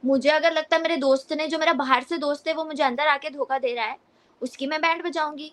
Speaker 1: मुझे अगर लगता है मेरे दोस्त ने जो मेरा बाहर से दोस्त है वो मुझे अंदर आके धोखा दे रहा है, उसकी मैं बैंड बजाऊँगी।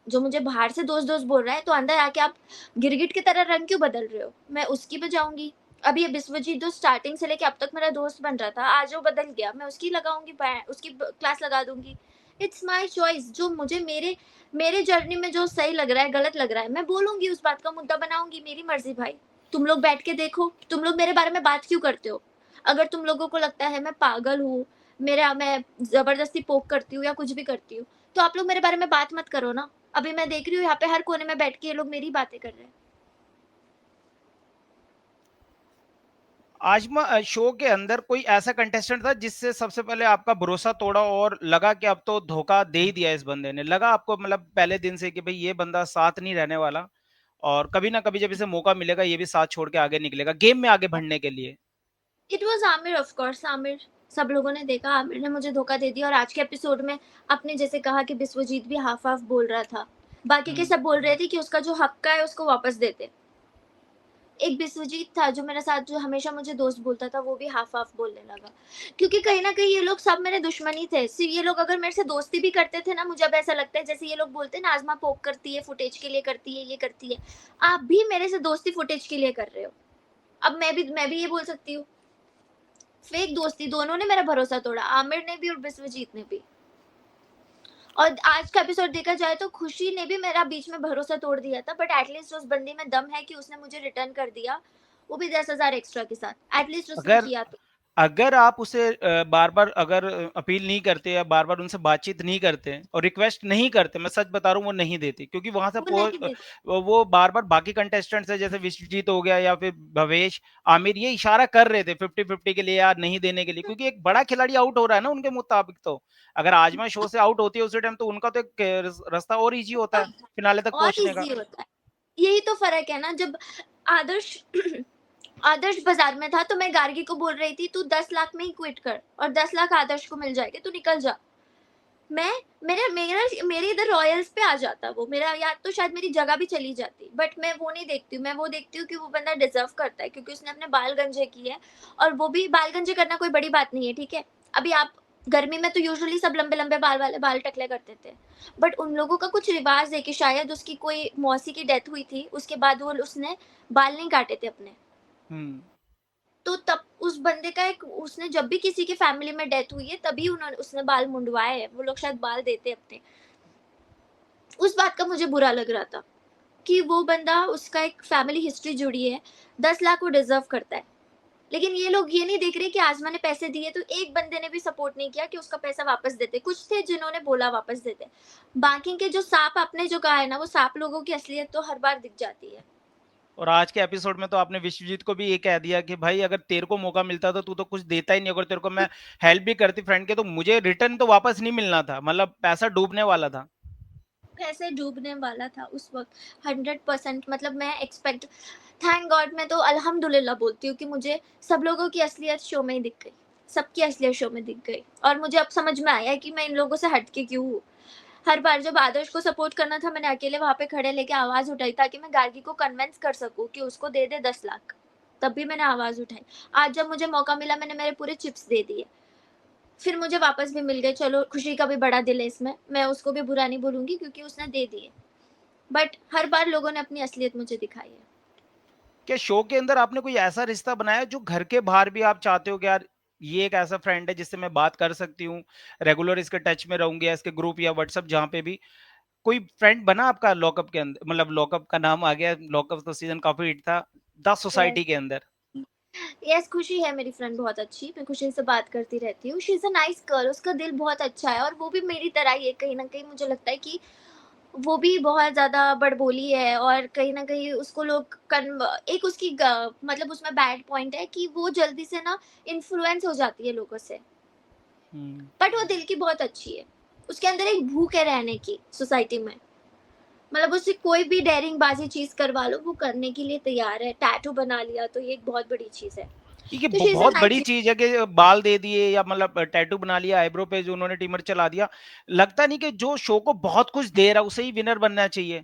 Speaker 1: जो मुझे बाहर से दोस्त-दोस्त बोल रहा है, तो अंदर आके आप गिरगिट की तरह रंग क्यों बदल रहे हो? मैं उसकी बजाऊँगी। अभी ये बिस्वजीत जो स्टार्टिंग से लेके अब तक मेरा दोस्त बन रहा था, आज वो बदल गया, मैं उसकी लगाऊँगी उसकी ब क्लास लगा दूँगी। इट्स माय चॉइस, जो मुझे मेरे मेरे जर्नी में जो सही लग रहा है, गलत लग रहा है, मैं बोलूँगी, उस बात का मुद्दा बनाऊँगी, मेरी मर्ज़ी भाई। तुम लोग बैठ के देखो, तुम लोग मेरे बारे में बात क्यों करते हो? अगर तुम लोगों को लगता है मैं पागल हूँ, मैं ज़बरदस्ती पोक करती हूँ या कुछ भी करती हूँ, तो आप लोग मेरे बारे में बात मत करो ना। अभी मैं देख रही हूँ यहाँ पे हर कोने में बैठ के ये लोग मेरी बातें कर रहे हैं।
Speaker 2: आजमा शो के अंदर कोई ऐसा कंटेस्टेंट था जिससे सबसे पहले आपका भरोसा तोड़ा और लगा कि अब तो धोखा दे ही दिया इस बंदे ने, लगा आपको मतलब पहले दिन से कि भाई ये बंदा साथ नहीं रहने वाला और कभी ना कभी जब इसे मौका मिलेगा ये भी साथ छोड़ के आगे निकलेगा गेम में आगे बढ़ने के लिए?
Speaker 1: It was Aamir, of course Aamir. सब लोगों ने देखा आमिर ने मुझे धोखा दे दिया और आज के एपिसोड में आपने जैसे कहा कि बिस्वजीत भी हाफ-हाफ बोल रहा था। बाकी के
Speaker 2: हम्म।
Speaker 1: सब बोल रहे थे कि उसका जो हक का है उसको वापस दे दे। एक बिस्वजीत था जो मेरे साथ जो हमेशा मुझे दोस्त बोलता था, वो भी हाफ-हाफ बोलने लगा। क्योंकि कहीं न कहीं ये लोग सब मेरे दुश्मन ही थे। ये लोग अगर मेरे से दोस्ती भी करते थे ना, मुझे अब ऐसा लगता है जैसे ये लोग बोलते हैं ना आज़मा पोक करती है, फुटेज के लिए करती है, ये करती है। आप भी मेरे से दोस्ती फुटेज के लिए कर रहे हो। अब मैं भी ये बोल सकती हूँ। फेक दोस्ती, दोनों ने मेरा भरोसा तोड़ा, आमिर ने भी और बिस्वजीत ने भी। और आज का एपिसोड देखा जाए तो खुशी ने भी मेरा बीच में भरोसा तोड़ दिया था, बट एटलीस्ट उस बंदी में दम है कि उसने मुझे रिटर्न कर दिया, वो भी 10,000 एक्स्ट्रा के साथ। एटलीस्ट उसने
Speaker 2: अगर
Speaker 1: किया तो।
Speaker 2: अगर आप उसे बार-बार अगर अपील नहीं करते या बार-बार उनसे बातचीत नहीं करते और रिक्वेस्ट नहीं करते, मैं सच बता रहा हूँ वो नहीं देती क्योंकि वहाँ से
Speaker 1: वो नहीं देती।
Speaker 2: वो बार-बार बाकी कंटेस्टेंट्स हैं जैसे विश्वजीत हो गया या फिर भवेश, आमिर ये इशारा कर रहे थे 50-50 के लिए या नहीं देने के लिए क्योंकि एक बड़ा खिलाड़ी आउट हो रहा है ना उनके मुताबिक तो। अगर आजमा शो से आउट होती है उसी टाइम तो उनका तो एक रास्ता और ईज़ी होता है फिनाले तक
Speaker 1: और
Speaker 2: पहुँचने का।
Speaker 1: ईज़ी होता है। यही तो फ़र्क है ना, जब आदर्श आदर्श बाज़ार में था तो मैं गार्गी को बोल रही थी तू 10 लाख में ही क्विट कर और 10 लाख आदर्श को मिल जाएँगे, तू निकल जा। मैं मेरा मेरा मेरे इधर रॉयल्स पे आ जाता वो, मेरा या तो शायद मेरी जगह भी चली जाती, बट मैं वो नहीं देखती हूँ। मैं वो देखती हूँ कि वो बंदा डिज़र्व करता है क्योंकि उसने अपने बाल गंजे किए हैं और वो भी बाल गंजे करना कोई बड़ी बात नहीं है, ठीक है? अभी आप गर्मी में तो यूजुअली सब लंबे-लंबे बाल वाले बाल टकले करते थे। बट उन लोगों का कुछ रिवाज़ है कि शायद उसकी कोई मौसी की डेथ हुई थी, उसके बाद वो उसने बाल नहीं काटे थे अपने।
Speaker 2: हुँ।
Speaker 1: तो तब उस बंदे का एक उसने जब भी किसी की फैमिली में डेथ हुई है तभी उन्होंने उसने बाल मुंडवाए हैं। वो लोग शायद बाल देते हैं अपने। उस बात का मुझे बुरा लग रहा था कि वो बंदा उसका एक फैमिली हिस्ट्री जुड़ी है, 10 लाख वो डिज़र्व करता है। लेकिन ये लोग ये नहीं देख रहे कि आज़मा ने पैसे दिए तो एक बंदे ने भी सपोर्ट नहीं किया कि उसका पैसा वापस देते। कुछ थे जिन्होंने बोला वापस देते। बाकी के जो साँप आपने जो कहा है ना, वो साँप लोगों की असलियत तो हर बार दिख जाती है।
Speaker 2: और आज के एपिसोड में तो आपने विश्वजीत को भी ये कह दिया कि भाई अगर तेरे को मौका मिलता तो तू तो कुछ देता ही नहीं, अगर तेरे को मैं हेल्प भी करती फ्रेंड के तो मुझे रिटर्न तो वापस नहीं मिलना था, मतलब पैसा डूबने वाला था।
Speaker 1: पैसे डूबने वाला था उस वक़्त 100%। मतलब मैं एक्सपेक्ट थैंक गॉड, मैं तो अल्हम्दुलिल्लाह बोलती हूँ कि मुझे सब लोगों की असलियत शो में ही दिख गई। सबकी असलियत शो में दिख गई और मुझे अब समझ में आया है कि मैं इन लोगों से हट के क्यों हूँ। हर बार जब आदर्श को सपोर्ट करना था मैंने अकेले वहाँ पे खड़े लेके आवाज़ उठाई ताकि मैं गार्गी को कन्विंस कर सकूँ कि उसको दे दे 10 लाख। तब भी मैंने आवाज़ उठाई। आज जब मुझे मौका मिला मैंने मेरे पूरे चिप्स दे दिए। फिर मुझे वापस भी मिल गए, चलो खुशी का भी बड़ा दिल है इसमें। मैं उसको भी बुरा नहीं बोलूँगी क्योंकि उसने दे दिए। बट हर बार लोगों ने अपनी असलियत मुझे दिखाई है।
Speaker 2: क्या शो के अंदर आपने कोई ऐसा रिश्ता बनाया जो घर के बाहर भी आप चाहते हो कि यार ये एक ऐसा फ्रेंड है जिससे मैं बात कर सकती हूँ, रेगुलर इसके टच में रहूँगी, या इसके ग्रुप या व्हाट्सएप जहाँ पे भी कोई फ्रेंड बना आपका लॉकअप के अंदर, मतलब लॉकअप का नाम आ गया, लॉकअप तो सीज़न काफ़ी हिट था, द
Speaker 1: यस,
Speaker 2: सोसाइटी के अंदर?
Speaker 1: यस, खुशी है मेरी फ्रेंड बहुत अच्छी, मैं खुशी से बात करती रहती हूँ। She is a nice girl, उसका दिल बहुत अच्छा है और वो भी मेरी तरह ही है। कहीं न कहीं मुझे लगता है कि वो भी बहुत ज़्यादा बड़बोली है और कहीं न कहीं उसको लोग एक उसकी मतलब उसमें बैड पॉइंट है कि वो जल्दी से ना इन्फ्लुएंस हो जाती है लोगों से।
Speaker 2: हुँ।
Speaker 1: बट वो दिल की बहुत अच्छी है। उसके अंदर एक भूख है रहने की सोसाइटी में। मतलब उससे कोई भी डेयरिंग-बाज़ी चीज़ करवा लो, वो करने के लिए तैयार है। टैटू बना लिया तो ये एक बहुत बड़ी चीज़ है।
Speaker 2: ये
Speaker 1: तो शी इज़ अ
Speaker 2: बहुत बड़ी
Speaker 1: नाइस।
Speaker 2: चीज़ है कि बाल दे दिए या मतलब टैटू बना लिया, आईब्रो पे जो उन्होंने ट्रिमर चला दिया। लगता नहीं कि जो शो को बहुत कुछ दे रहा है, उसे ही विनर बनना चाहिए।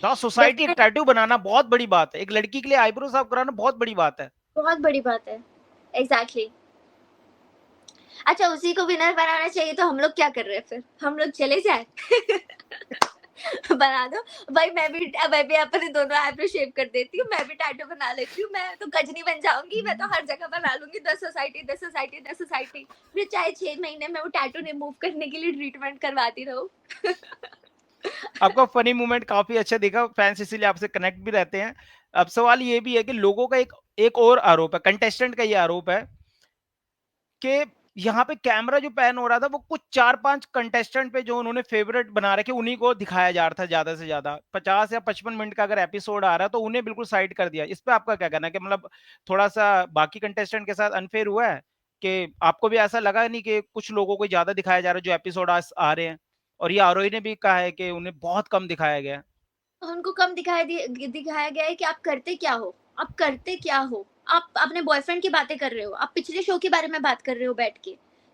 Speaker 2: द सोसाइटी
Speaker 1: डेफिनेटली
Speaker 2: टैटू बनाना बहुत बड़ी बात है। एक लड़की के लिए आईब्रो साफ कराना बहुत बड़ी बात है।
Speaker 1: बहुत बड़ी बात है। एग्ज़ैक्टली। अच्छा, उसी को विनर बनाना चाहिए तो हम लोग क्या कर रहे हैं फिर? हम लोग चले जाएँ? बना दो। भाई मैं भी अपने दोनों आईब्रो शेव कर देती हूँ, मैं भी टैटू बना लेती हूँ, मैं तो गजनी बन जाऊँगी, मैं तो हर जगह बना लूँगी 10 सोसाइटी 10 सोसाइटी 10 सोसाइटी। फिर चाहे 6 महीने में वो टैटू रिमूव करने के लिए ट्रीटमेंट करवाती रहूँ।
Speaker 2: आपका फनी मोमेंट काफ़ी अच्छा दिखा, फैन्स इसीलिए आपसे कनेक्ट भी रहते हैं। अब सवाल ये भी है कि लोगों का एक एक और आरोप है, कंटेस्टेंट का ये आरोप है कि यहाँ पे कैमरा जो पैन हो रहा था, वो कुछ 4-5 कंटेस्टेंट पे जो उन्होंने फेवरेट बना रखे, उन्हीं को दिखाया जा रहा था ज़्यादा से ज़्यादा। 50 या 55 मिनट का अगर एपिसोड आ रहा है, तो उन्हें बिल्कुल साइड कर दिया। इस पे आपका क्या कहना है कि मतलब थोड़ा-सा बाकी कंटेस्टेंट के साथ अनफेयर हुआ है? कि आपको भी ऐसा लगा नहीं कि कुछ लोगों को ज़्यादा दिखाया जा रहा है, जो एपिसोड आज आ रहे हैं? और ये आरोही ने भी कहा है कि उन्हें बहुत कम दिखाया गया है।
Speaker 1: उनको कम दिखाया गया है कि आप करते क्या हो? आप करते क्या हो? आप अपने बॉयफ्रेंड की बातें कर रहे हो। आप पिछले शो के बारे में बात कर रहे हो बैठ के,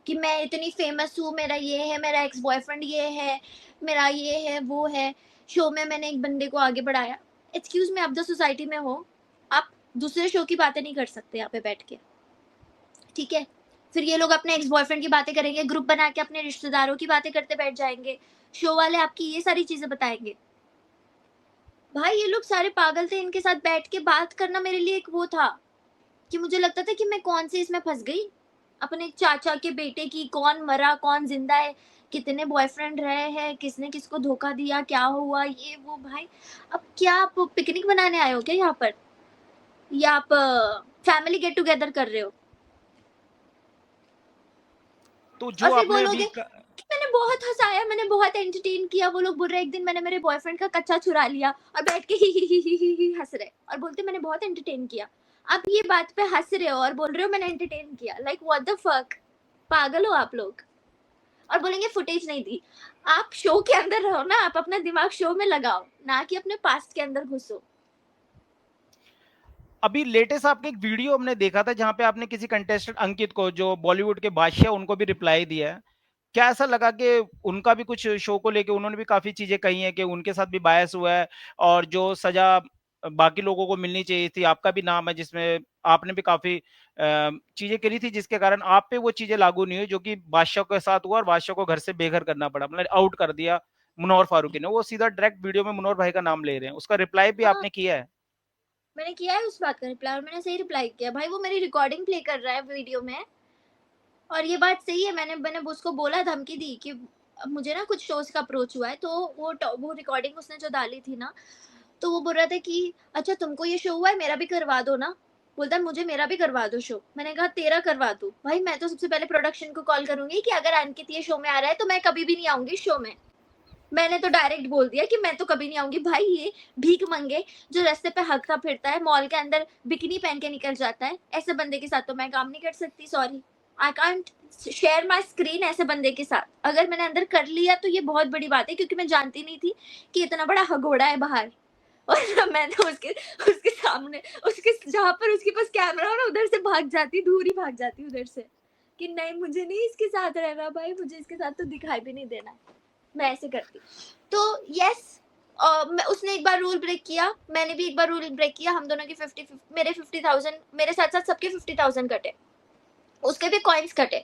Speaker 1: कि मैं इतनी फेमस हूँ, मेरा ये है, मेरा एक्स बॉयफ्रेंड ये है, मेरा ये है, वो है। शो में मैंने एक बंदे को आगे बढ़ाया। एक्सक्यूज़ मी, आप द सोसाइटी में हो, आप दूसरे शो की बातें नहीं कर सकते यहाँ पे बैठ के, ठीक है? फिर ये लोग अपने एक्स बॉयफ्रेंड की बातें करेंगे, ग्रुप बना के अपने रिश्तेदारों की बातें करते बैठ जाएँगे। शो वाले आपकी ये सारी चीज़ें बताएँगे। भाई ये लोग सारे पागल थे, इनके साथ बैठ के बात करना मेरे लिए एक वो था, कि मुझे लगता था कि मैं कौन से इसमें फँस गई। अपने चाचा के बेटे की, कौन मरा, कौन ज़िंदा है, कितने बॉयफ्रेंड रहे हैं, किसने किसको धोखा दिया, क्या हुआ, ये वो भाई। अब क्या आप पिकनिक मनाने आए हो क्या यहाँ पर? या आप फैमिली गेट टुगेदर कर रहे हो?
Speaker 2: तो
Speaker 1: और
Speaker 2: जो
Speaker 1: फिर
Speaker 2: आपने अभी
Speaker 1: बोलोगे कि मैंने बहुत हँसाया, मैंने बहुत एंटरटेन किया। वो लोग बोल रहे हैं एक दिन मैंने मेरे बॉयफ्रेंड का कच्चा चुरा लिया और बैठ के ही हँस रहे और बोलते मैंने बहुत एंटरटेन किया। आप ये बात पे हँस रहे हो और बोल रहे हो मैंने एंटरटेन किया। Like what the fuck? पागल हो आप लोग। और बोलेंगे फुटेज नहीं दी। आप शो के अंदर रहो ना, आप अपना दिमाग शो में लगाओ, ना कि अपने पास्ट के अंदर घुसो।
Speaker 2: अभी लेटेस्ट आपने एक वीडियो हमने देखा था जहाँ पे आपने किसी कंटेस्टेंट अंकित को, जो बॉलीवुड के बादशाह, उनको भी रिप्लाई दिया है। क्या ऐसा लगा कि उनका भी कुछ शो को लेके उन्होंने भी काफ़ी चीज़ें कही हैं कि उनके साथ भी बायस हुआ है, और जो सज़ा बाकी लोगों को मिलनी चाहिए थी, आपका भी नाम है जिसमें आपने भी काफ़ी चीज़ें करी थी जिसके कारण आप पे वो चीज़ें लागू नहीं हुई, जो कि बादशाह के साथ हुआ और बादशाह को घर से बेघर करना पड़ा, मतलब आउट कर दिया मुनव्वर फारूकी ने। वो सीधा डायरेक्ट वीडियो में मुनव्वर भाई का नाम ले रहे हैं। उसका रिप्लाई भी
Speaker 1: हाँ,
Speaker 2: आपने किया है।
Speaker 1: मैंने किया है उस बात का रिप्लाई और मैंने सही रिप्लाई किया। भाई वो मेरी रिकॉर्डिंग प्ले कर रहा है वीडियो में और ये बात सही है। मैंने मैंने उसको बोला, धमकी दी कि मुझे ना कुछ शोज़ का अप्रोच हुआ है, तो वो रिकॉर्डिंग उसने जो डाली थी ना, तो वो बोल रहा था कि अच्छा तुमको ये शो हुआ है, मेरा भी करवा दो ना। बोलता है मुझे मेरा भी करवा दो शो। मैंने कहा तेरा करवा दूँ। भाई मैं तो सबसे पहले प्रोडक्शन को कॉल करूँगी कि अगर अंकित ये शो में आ रहा है तो मैं कभी भी नहीं आऊँगी शो में। मैंने तो डायरेक्ट बोल दिया कि मैं तो कभी नहीं आऊँगी। भाई ये भीख मंगे जो रास्ते पे हगता फिरता है, मॉल के अंदर बिकिनी पहन के निकल जाता है, ऐसे बंदे के साथ तो मैं काम नहीं कर सकती, sorry. I can't share my screen ऐसे बंदे के साथ। अगर मैंने अंदर कर लिया तो ये बहुत बड़ी बात है, क्योंकि मैं जानती नहीं थी कि इतना बड़ा हगोड़ा है बाहर। और मैं तो उसके उसके सामने, उसके जहाँ पर उसके पास कैमरा हो ना, उधर से भाग जाती, दूर ही भाग जाती उधर से, कि नहीं मुझे नहीं इसके साथ रहना भाई, मुझे इसके साथ तो दिखाई भी नहीं देना है। मैं ऐसे करती। तो यस, उसने एक बार रूल ब्रेक किया, मैंने भी एक बार रूल ब्रेक किया, हम दोनों की 50 मेरे 50,000 मेरे साथ-साथ सबके 50,000 कटे। उसके भी कॉइन्स कटे।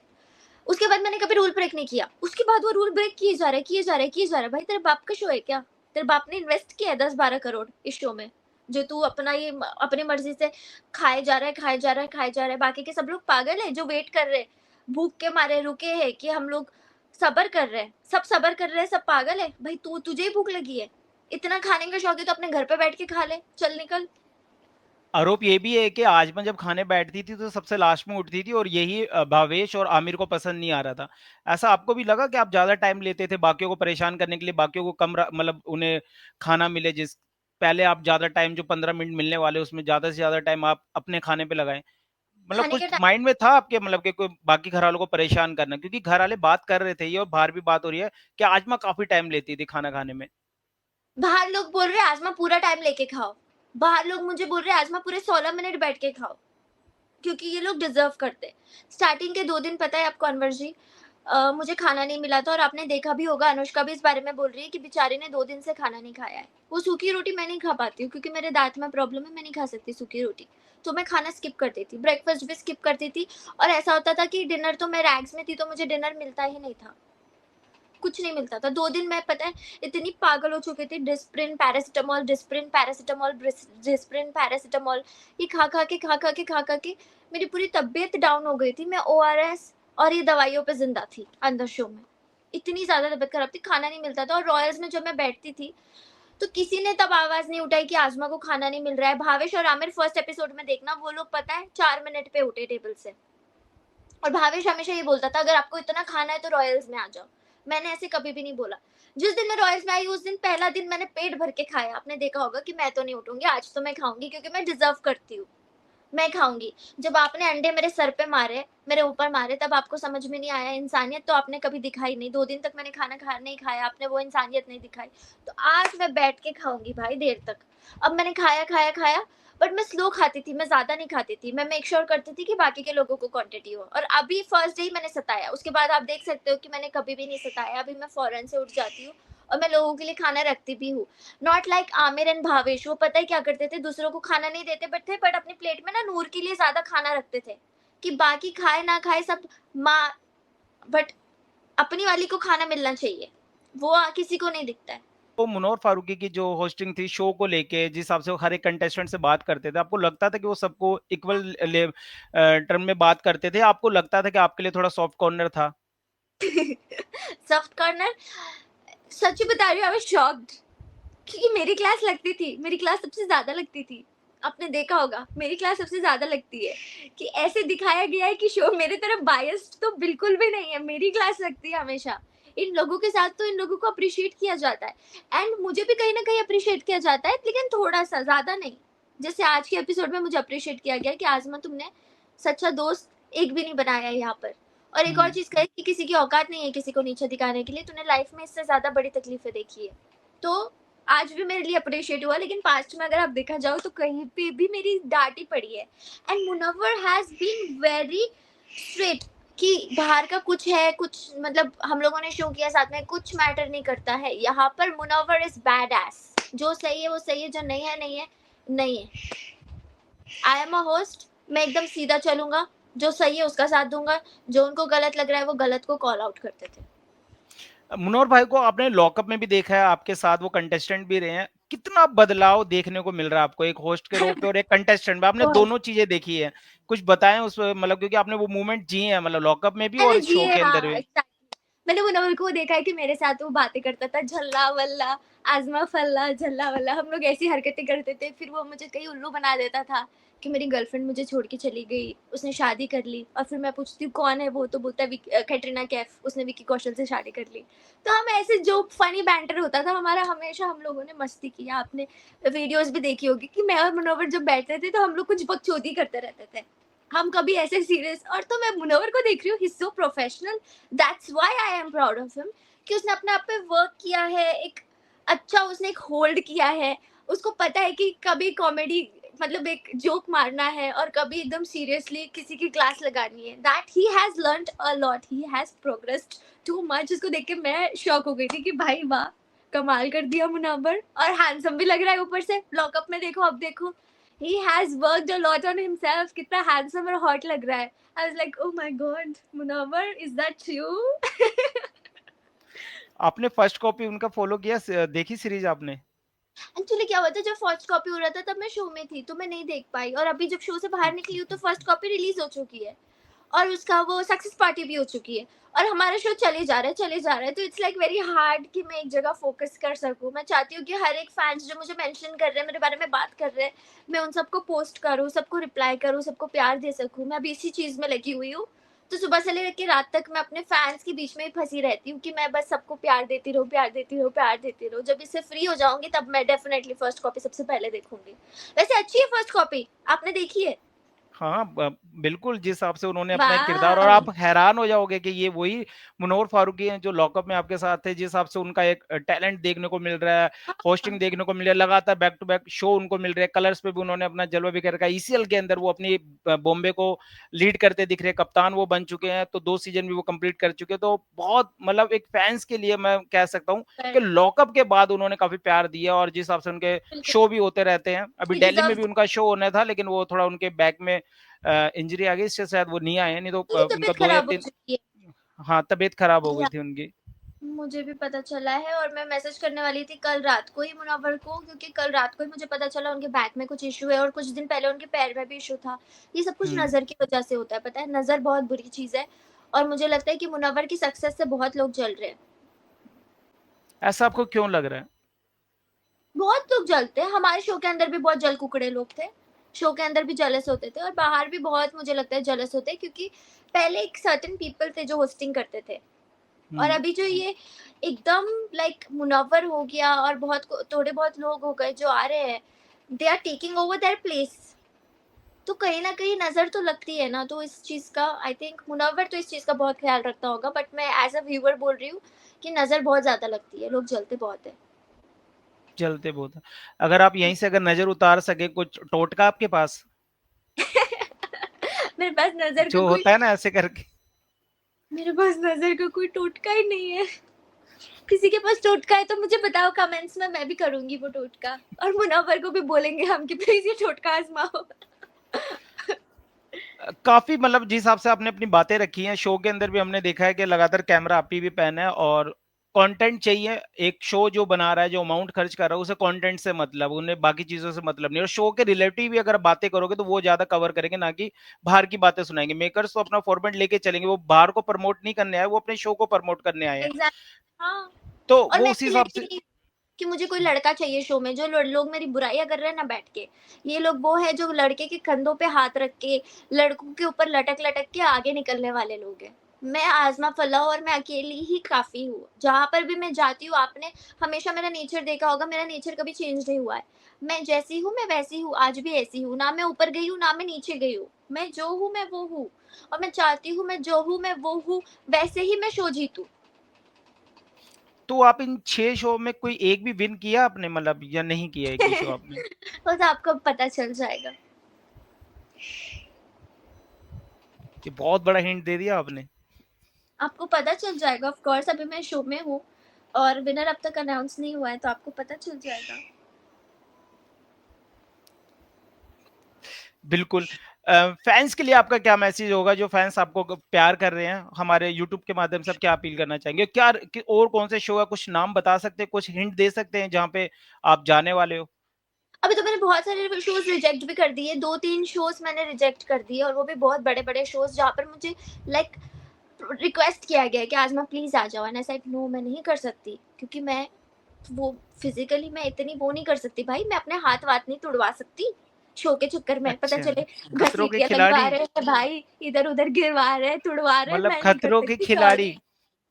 Speaker 1: उसके बाद मैंने कभी रूल ब्रेक नहीं किया। उसके बाद वो रूल ब्रेक किए जा रहे हैं, किए जा रहे हैं, किए जा रहे हैं। भाई तेरे बाप का शो है क्या? तेरे बाप ने इन्वेस्ट किया है 10-12 करोड़ इस शो में। जो तू अपना ये अपनी मर्जी से खाए जा रहा है, खाए जा रहा है, खाए जा रहा है। बाकी के सब लोग पागल है जो वेट कर रहे हैं, भूख के मारे रुके हैं कि हम लोग सब्र कर रहे हैं। सब सब्र कर रहे हैं, सब पागल है। भाई तुझे ही भूख लगी है, इतना खाने का शौक है तो अपने घर पे बैठ के खा ले, चल निकल।
Speaker 2: आरोप ये भी है कि आजमा जब खाने बैठती थी तो सबसे लास्ट में उठती थी और यही भावेश और आमिर को पसंद नहीं आ रहा था। ऐसा आपको भी लगा कि आप ज़्यादा टाइम लेते थे बाकियों को परेशान करने के लिए, बाकियों को कम मतलब उन्हें खाना मिले, जिस पहले आप ज़्यादा टाइम जो 15 मिनट मिलने वाले उसमें ज़्यादा से ज़्यादा टाइम आप अपने खाने पे लगाएं? मतलब
Speaker 1: खाने के
Speaker 2: कुछ माइंड में था आपके, मतलब कि कोई बाकी घर वालों को परेशान करना, क्योंकि घर वाले बात कर रहे थे ये और बाहर भी बात हो रही है कि आजमा काफी टाइम लेती थी खाना खाने में।
Speaker 1: बाहर लोग बोल रहे हैं आजमा पूरा टाइम लेके खाओ। बाहर लोग मुझे बोल रहे हैं आजमा पूरे 16 मिनट बैठ के खाओ, क्योंकि ये लोग डिजर्व करते हैं। स्टार्टिंग के 2 दिन पता है आपको अनवर जी, मुझे खाना नहीं मिला था और आपने देखा भी होगा, अनुष्का भी इस बारे में बोल रही है कि बेचारी ने 2 दिन से खाना नहीं खाया है। वो सूखी रोटी मैं नहीं खा पाती हूँ क्योंकि मेरे दाँत में प्रॉब्लम है, मैं नहीं खा सकती सूखी रोटी। तो मैं खाना स्किप करती थी, ब्रेकफ़ास्ट भी स्किप करती थी और ऐसा होता था कि डिनर तो मैं रैग्स में थी तो मुझे डिनर मिलता ही नहीं था। कुछ नहीं मिलता था। 2 दिन मैं पता है इतनी पागल हो चुकी थी, Disprin, paracetamol, Disprin, paracetamol, Disprin, paracetamol, ये खा-खा के, खा-खा के, खा-खा के मेरी पूरी तबीयत डाउन हो गई थी। मैं ओआरएस और ये दवाइयों पे ज़िंदा थी अंदर शो में। इतनी ज़्यादा तबीयत खराब थी, खाना नहीं मिलता था और रॉयल्स में जब मैं बैठती थी, तो किसी ने तब आवाज़ नहीं उठाई कि आज़मा को खाना नहीं मिल रहा है। भावेश और आमिर फर्स्ट एपिसोड में देखना, वो लोग पता है 4 मिनट पे उठे टेबल से। और भावेश हमेशा ये बोलता था अगर आपको इतना खाना है तो रॉयल्स में आ जाओ। मैंने ऐसे कभी भी नहीं बोला। जिस दिन मैं रॉयल्स में आई उस दिन पहला दिन मैंने पेट भर के खाया। आपने देखा होगा कि मैं तो नहीं उठूँगी, आज तो मैं खाऊँगी क्योंकि मैं डिज़र्व करती हूँ। मैं खाऊँगी। जब आपने अंडे मेरे सर पे मारे, मेरे ऊपर मारे, तब आपको समझ में नहीं आया, इंसानियत तो आपने कभी दिखाई नहीं। 2 दिन तक मैंने खाना खा नहीं खाया, आपने वो इंसानियत नहीं दिखाई। तो आज मैं बैठ के खाऊँगी भाई देर तक। अब मैंने खाया, खाया, खाया, बट मैं स्लो खाती थी, मैं ज़्यादा नहीं खाती थी। मैं मेक श्योर करती थी कि बाकी के लोगों को क्वांटिटी हो, और अभी फर्स्ट डे ही मैंने सताया। उसके बाद आप देख सकते हो कि मैंने कभी भी नहीं सताया। अभी मैं फ़ौरन से उठ जाती हूँ और मैं लोगों के लिए खाना रखती भी हूँ। Not like Aamir and Bhavesh, वो पता है क्या करते थे, दूसरों को खाना नहीं देते बट अपनी प्लेट में ना नूर के लिए ज्यादा खाना रखते थे कि बाकी खाए ना खाए सब माँ, बट अपनी वाली को खाना मिलना चाहिए, वो किसी को नहीं दिखता है।
Speaker 2: वो मुनव्वर फारूकी की जो होस्टिंग थी शो को लेके, जिस हिसाब से वो हर एक कंटेस्टेंट से बात करते थे, आपको लगता था कि वो सबको इक्वल टर्म में बात करते थे? आपको लगता था कि आपके लिए थोड़ा सॉफ्ट कॉर्नर था?
Speaker 1: सॉफ्ट कॉर्नर, सच बता रही हूँ, आई वाज शॉक्ड क्योंकि मेरी क्लास लगती थी, मेरी क्लास सबसे ज़्यादा लगती थी। आपने देखा होगा, मेरी क्लास सबसे ज़्यादा लगती है कि ऐसे दिखाया गया है कि शो मेरी तरफ बायस्ड तो बिल्कुल भी नहीं है, मेरी क्लास लगती है हमेशा। इन लोगों के साथ तो इन लोगों को अप्रिशिएट किया जाता है एंड मुझे भी कहीं न कहीं अप्रिशिएट किया जाता है, लेकिन थोड़ा-सा, ज़्यादा नहीं। जैसे आज के एपिसोड में मुझे अप्रिशिएट किया गया कि आज़मा तुमने सच्चा दोस्त एक भी नहीं बनाया है यहाँ पर। और एक और
Speaker 2: हुँ।
Speaker 1: चीज़ कही कि किसी की औकात नहीं है किसी को नीचे दिखाने के लिए, तूने लाइफ में इससे ज़्यादा बड़ी तकलीफ़ें देखी है। तो आज भी मेरे लिए अप्रिशिएट हुआ, लेकिन पास्ट में अगर आप देखा जाओ तो कहीं पे भी मेरी डांट ही पड़ी है। And Munawar has been very straight कि बाहर का कुछ है, कुछ मतलब हम लोगों ने शो किया साथ में, कुछ मैटर नहीं करता है यहाँ पर। मुनव्वर इज बैड एस, जो सही है वो सही है, जो नहीं है नहीं है, नहीं है। आई एम अ होस्ट, मैं एकदम सीधा चलूंगा, जो सही है उसका साथ दूंगा, जो उनको गलत लग रहा है वो गलत को कॉल आउट करते थे।
Speaker 2: मुनव्वर भाई को आपने लॉकअप में भी देखा है, आपके साथ वो कंटेस्टेंट भी रहे हैं। कितना बदलाव देखने को मिल रहा है आपको एक होस्ट के रोल पे और एक कंटेस्टेंट में? आपने
Speaker 1: बहुत।
Speaker 2: दोनों चीज़ें देखी है। कुछ बताएँ उस मतलब, क्योंकि आपने वो मोमेंट जिए हैं, मतलब लॉकअप में भी
Speaker 1: मैंने
Speaker 2: और शो
Speaker 1: जिए,
Speaker 2: के अंदर
Speaker 1: हाँ,
Speaker 2: भी।
Speaker 1: एग्ज़ैक्टली। मैंने मुनव्वर को देखा है कि मेरे साथ वो बातें करता था, झल्ला-वल्ला, आज़मा-फल्ला, झल्ला-वल्ला, हम लोग ऐसी हरकतें करते थे। फिर वो मुझे कहीं उल्लू बना देता था कि मेरी गर्लफ्रेंड मुझे छोड़ के चली गई, उसने शादी कर ली, और फिर मैं पूछती हूँ कौन है वो? तो बोलता है कैटरीना कैफ, उसने विक्की कौशल से शादी कर ली। तो हम ऐसे जो फनी बैंटर होता था हमारा, हमेशा हम लोगों ने मस्ती की। आपने वीडियोज़ भी देखी होगी कि मैं और मुनव्वर जब बैठते थे तो हम लोग कुछ बकचोदी करते रहते थे। हम कभी ऐसे सीरियस, और तो मैं मुनव्वर को देख रही हूँ, he is so professional, that's why I am proud of him कि उसने अपने आप पे वर्क किया है, एक अच्छा उसने एक होल्ड किया है। उसको पता है कि कभी कॉमेडी मतलब एक जोक मारना है और कभी एकदम सीरियसली किसी की क्लास लगानी है। That he has learned a lot, he has progressed too much. उसको देख के मैं शॉक हो गई थी कि भाई वाह, कमाल कर दिया मुनव्वर, और हैंडसम भी लग रहा है ऊपर से। लॉकअप में देखो, अब देखो, he has worked a lot on himself, कितना handsome और hot लग रहा है। I was like, oh my god, Munawwar, is that you?
Speaker 2: आपने फर्स्ट कॉपी उनका फ़ॉलो किया, देखी सीरीज़ आपने?
Speaker 1: एक्चुअली क्या हुआ था, जब फर्स्ट कॉपी हो रहा था तब मैं शो में थी, तो मैं नहीं देख पाई, और अभी जब शो से बाहर निकली हूँ तो फर्स्ट कॉपी रिलीज हो चुकी है और उसका वो सक्सेस पार्टी भी हो चुकी है, और हमारा शो चले जा रहा है, तो इट्स लाइक वेरी हार्ड कि मैं एक जगह फोकस कर सकूं। मैं चाहती हूँ कि हर एक फैंस जो मुझे मेंशन कर रहे हैं, मेरे बारे में बात कर रहे हैं, मैं उन सबको पोस्ट करूँ, सबको रिप्लाई करूँ, सबको प्यार दे सकूँ। मैं अभी इसी चीज में लगी हुई हूँ। तो सुबह से लेकर रात तक मैं अपने फैंस के बीच में ही फंसी रहती हूँ कि मैं बस सबको प्यार देती रहूँ, प्यार देती रहूँ, प्यार देती रहूँ। जब इससे फ्री हो जाऊंगी तब मैं डेफिनेटली फर्स्ट कॉपी सबसे पहले देखूंगी। वैसे अच्छी है फर्स्ट कॉपी, आपने देखी है?
Speaker 2: हाँ, बिल्कुल, जिस हिसाब से उन्होंने अपना एक किरदार, और
Speaker 1: वाह।
Speaker 2: आप हैरान हो जाओगे कि ये वही मुनव्वर फारूकी हैं जो लॉकअप में आपके साथ थे। जिस हिसाब से उनका एक टैलेंट देखने को मिल रहा है, होस्टिंग देखने को मिल रहा है, लगातार बैक टू बैक शो उनको मिल रहे हैं, कलर्स पे भी उन्होंने अपना जलवा बिखेर रखा है। ईसीएल के अंदर वो अपनी बॉम्बे को लीड करते दिख रहे हैं, कप्तान वो बन चुके हैं, तो 2 सीज़न भी वो कंप्लीट कर चुके हैं। तो बहुत मतलब एक फैन्स के लिए मैं कह सकता हूँ कि लॉकअप के बाद उन्होंने काफ़ी प्यार दिया, और जिस हिसाब से उनके
Speaker 1: बिल्कुल।
Speaker 2: शो भी होते रहते हैं। अभी
Speaker 1: ही
Speaker 2: दिल्ली में
Speaker 1: डिजर्व।
Speaker 2: भी उनका शो होना था, लेकिन वो थोड़ा उनके बैक में इंजरी आ गई, इससे शायद वो नहीं आए हैं, नहीं तो
Speaker 1: उनकी
Speaker 2: उनका
Speaker 1: तबीयत
Speaker 2: 2 या
Speaker 1: खराब हो
Speaker 2: 3।
Speaker 1: चुकी
Speaker 2: हाँ, तबीयत खराब हो
Speaker 1: है।
Speaker 2: गई थी उनकी।
Speaker 1: मुझे भी पता चला है, और मैं मैसेज करने वाली थी कल रात को ही मुनव्वर को, क्योंकि कल रात को ही मुझे पता चला उनके बैक में कुछ इशू है, और कुछ दिन पहले उनके पैर में भी इशू था। ये सब कुछ
Speaker 2: हुँ।
Speaker 1: नज़र की वजह से होता है, पता है? नज़र बहुत बुरी चीज़ है, और मुझे लगता है कि मुनव्वर की सक्सेस से बहुत लोग जल रहे हैं।
Speaker 2: ऐसा आपको क्यों लग रहा है?
Speaker 1: बहुत लोग जलते हैं, हमारे शो के अंदर भी बहुत जल कुकड़े लोग थे। शो के अंदर भी जेलस होते थे, और बाहर भी बहुत, मुझे लगता है, जेलस होते हैं, क्योंकि पहले एक सर्टेन पीपल थे जो होस्टिंग करते थे। और
Speaker 2: हुँ।
Speaker 1: अभी जो ये एकदम लाइक मुनव्वर हो गया, और बहुत थोड़े बहुत लोग हो गए जो आ रहे हैं, they are taking over their place. तो कहीं ना कहीं नजर तो लगती है ना, तो इस चीज का आई थिंक मुनव्वर तो इस चीज का बहुत ख्याल रखता होगा, बट मैं एज अ व्यूअर बोल रही हूँ कि नजर बहुत ज्यादा लगती है, लोग जलते बहुत है।
Speaker 2: जलते बहुत हैं। अगर आप यहीं से अगर नज़र उतार सकें, कुछ टोटका आपके पास?
Speaker 1: मेरे पास नजर का
Speaker 2: जो
Speaker 1: कोई
Speaker 2: होता है ना ऐसे करके?
Speaker 1: मेरे पास नजर का कोई टोटका ही नहीं है। किसी के पास टोटका है तो मुझे बताओ कमेंट्स में, मैं भी करूंगी वो टोटका, और मुनव्वर को भी बोलेंगे हम कि प्लीज ये टोटका आजमाओ।
Speaker 2: काफ़ी मतलब जिस हिसाब से आपने अपनी बातें रखी हैं, शो के अंदर भी हमने देखा है कि लगातार कैमरा आप ही भी पैन है, और कंटेंट चाहिए। एक शो जो बना रहा है, जो अमाउंट खर्च कर रहा है, उसे कंटेंट से मतलब, उन्हें बाकी चीज़ों से मतलब नहीं, और शो के रिलेटिव भी अगर बातें करोगे तो वो ज़्यादा कवर करेंगे, ना कि बाहर की बातें सुनाएँगे। मेकर्स तो अपना फॉर्मेट लेके चलेंगे, वो बाहर को प्रमोट नहीं करने आए, वो अपने शो को प्रमोट करने आए हैं।
Speaker 1: एग्जैक्ट। हाँ।
Speaker 2: तो
Speaker 1: और
Speaker 2: वो
Speaker 1: मैं
Speaker 2: उसी
Speaker 1: ऐसी
Speaker 2: हिसाब
Speaker 1: लड़की
Speaker 2: से।
Speaker 1: नहीं कि मुझे कोई लड़का चाहिए शो में, जो लोग मेरी बुराइयां कर रहे हैं ना बैठ के, ये लोग वो है जो लड़के के कंधों पे हाथ रख के, लड़कों के ऊपर लटक लटक के आगे निकलने वाले लोग हैं। मैं आजमा फला हूँ, और मैं अकेली ही काफी हूँ, जहां पर भी मैं जाती हूँ। आपने हमेशा मेरा नेचर देखा होगा, मेरा नेचर कभी चेंज नहीं हुआ है। मैं जैसी हूँ मैं वैसी हूँ, आज भी ऐसी हूँ, ना मैं ऊपर गई हूँ ना मैं नीचे गई हूँ। मैं जो हूँ मैं वो हूँ, और मैं चाहती हूँ मैं जो हूँ मैं वो हूँ, वैसे ही मैं शो जीतू।
Speaker 2: तो आप इन 6 शो में कोई एक भी विन किया आपने, मतलब, या नहीं किया एक भी शो आपने?
Speaker 1: वो तो आपको पता चल जाएगा।
Speaker 2: ये बहुत बड़ा हिंट दे दिया आपने।
Speaker 1: आपको पता चल जाएगा, ऑफ कोर्स अभी मैं शो में हूँ, और विनर अब तक अनाउंस नहीं हुआ है, तो आपको पता चल जाएगा।
Speaker 2: बिल्कुल। फैन्स के लिए आपका क्या मैसेज होगा, जो फैन्स आपको प्यार कर रहे हैं हमारे यूट्यूब के माध्यम से? आप क्या अपील करना चाहेंगे? क्या और कौन से शो है, कुछ नाम बता सकते हैं, कुछ हिंट दे सकते हैं जहाँ पे आप जाने वाले हो?
Speaker 1: अभी तो मैंने बहुत सारे शोज रिजेक्ट भी कर दिए, 2-3 शोज मैंने रिजेक्ट कर दिए, और वो भी बहुत बड़े-बड़े शोज जहाँ पर मुझे लाइक रिक्वेस्ट किया गया है कि आज़मा प्लीज़ आ जाओ, एंड आई सेड नो, मैं नहीं कर सकती, क्योंकि मैं वो फिज़िकली मैं इतनी वो नहीं कर सकती भाई, मैं अपने हाथ-वाथ नहीं तुड़वा सकती, शो के चक्कर में। पता
Speaker 2: अच्छा,
Speaker 1: चले
Speaker 2: खतरों के
Speaker 1: घसीटियाँ लगवा
Speaker 2: खिलाड़ी?
Speaker 1: रहे हैं भाई, इधर-उधर गिरवा रहे हैं, तुड़वा रहे हैं,
Speaker 2: मतलब
Speaker 1: मैं नहीं कर
Speaker 2: खतरों के
Speaker 1: सकती,
Speaker 2: खिलाड़ी?
Speaker 1: सॉरी।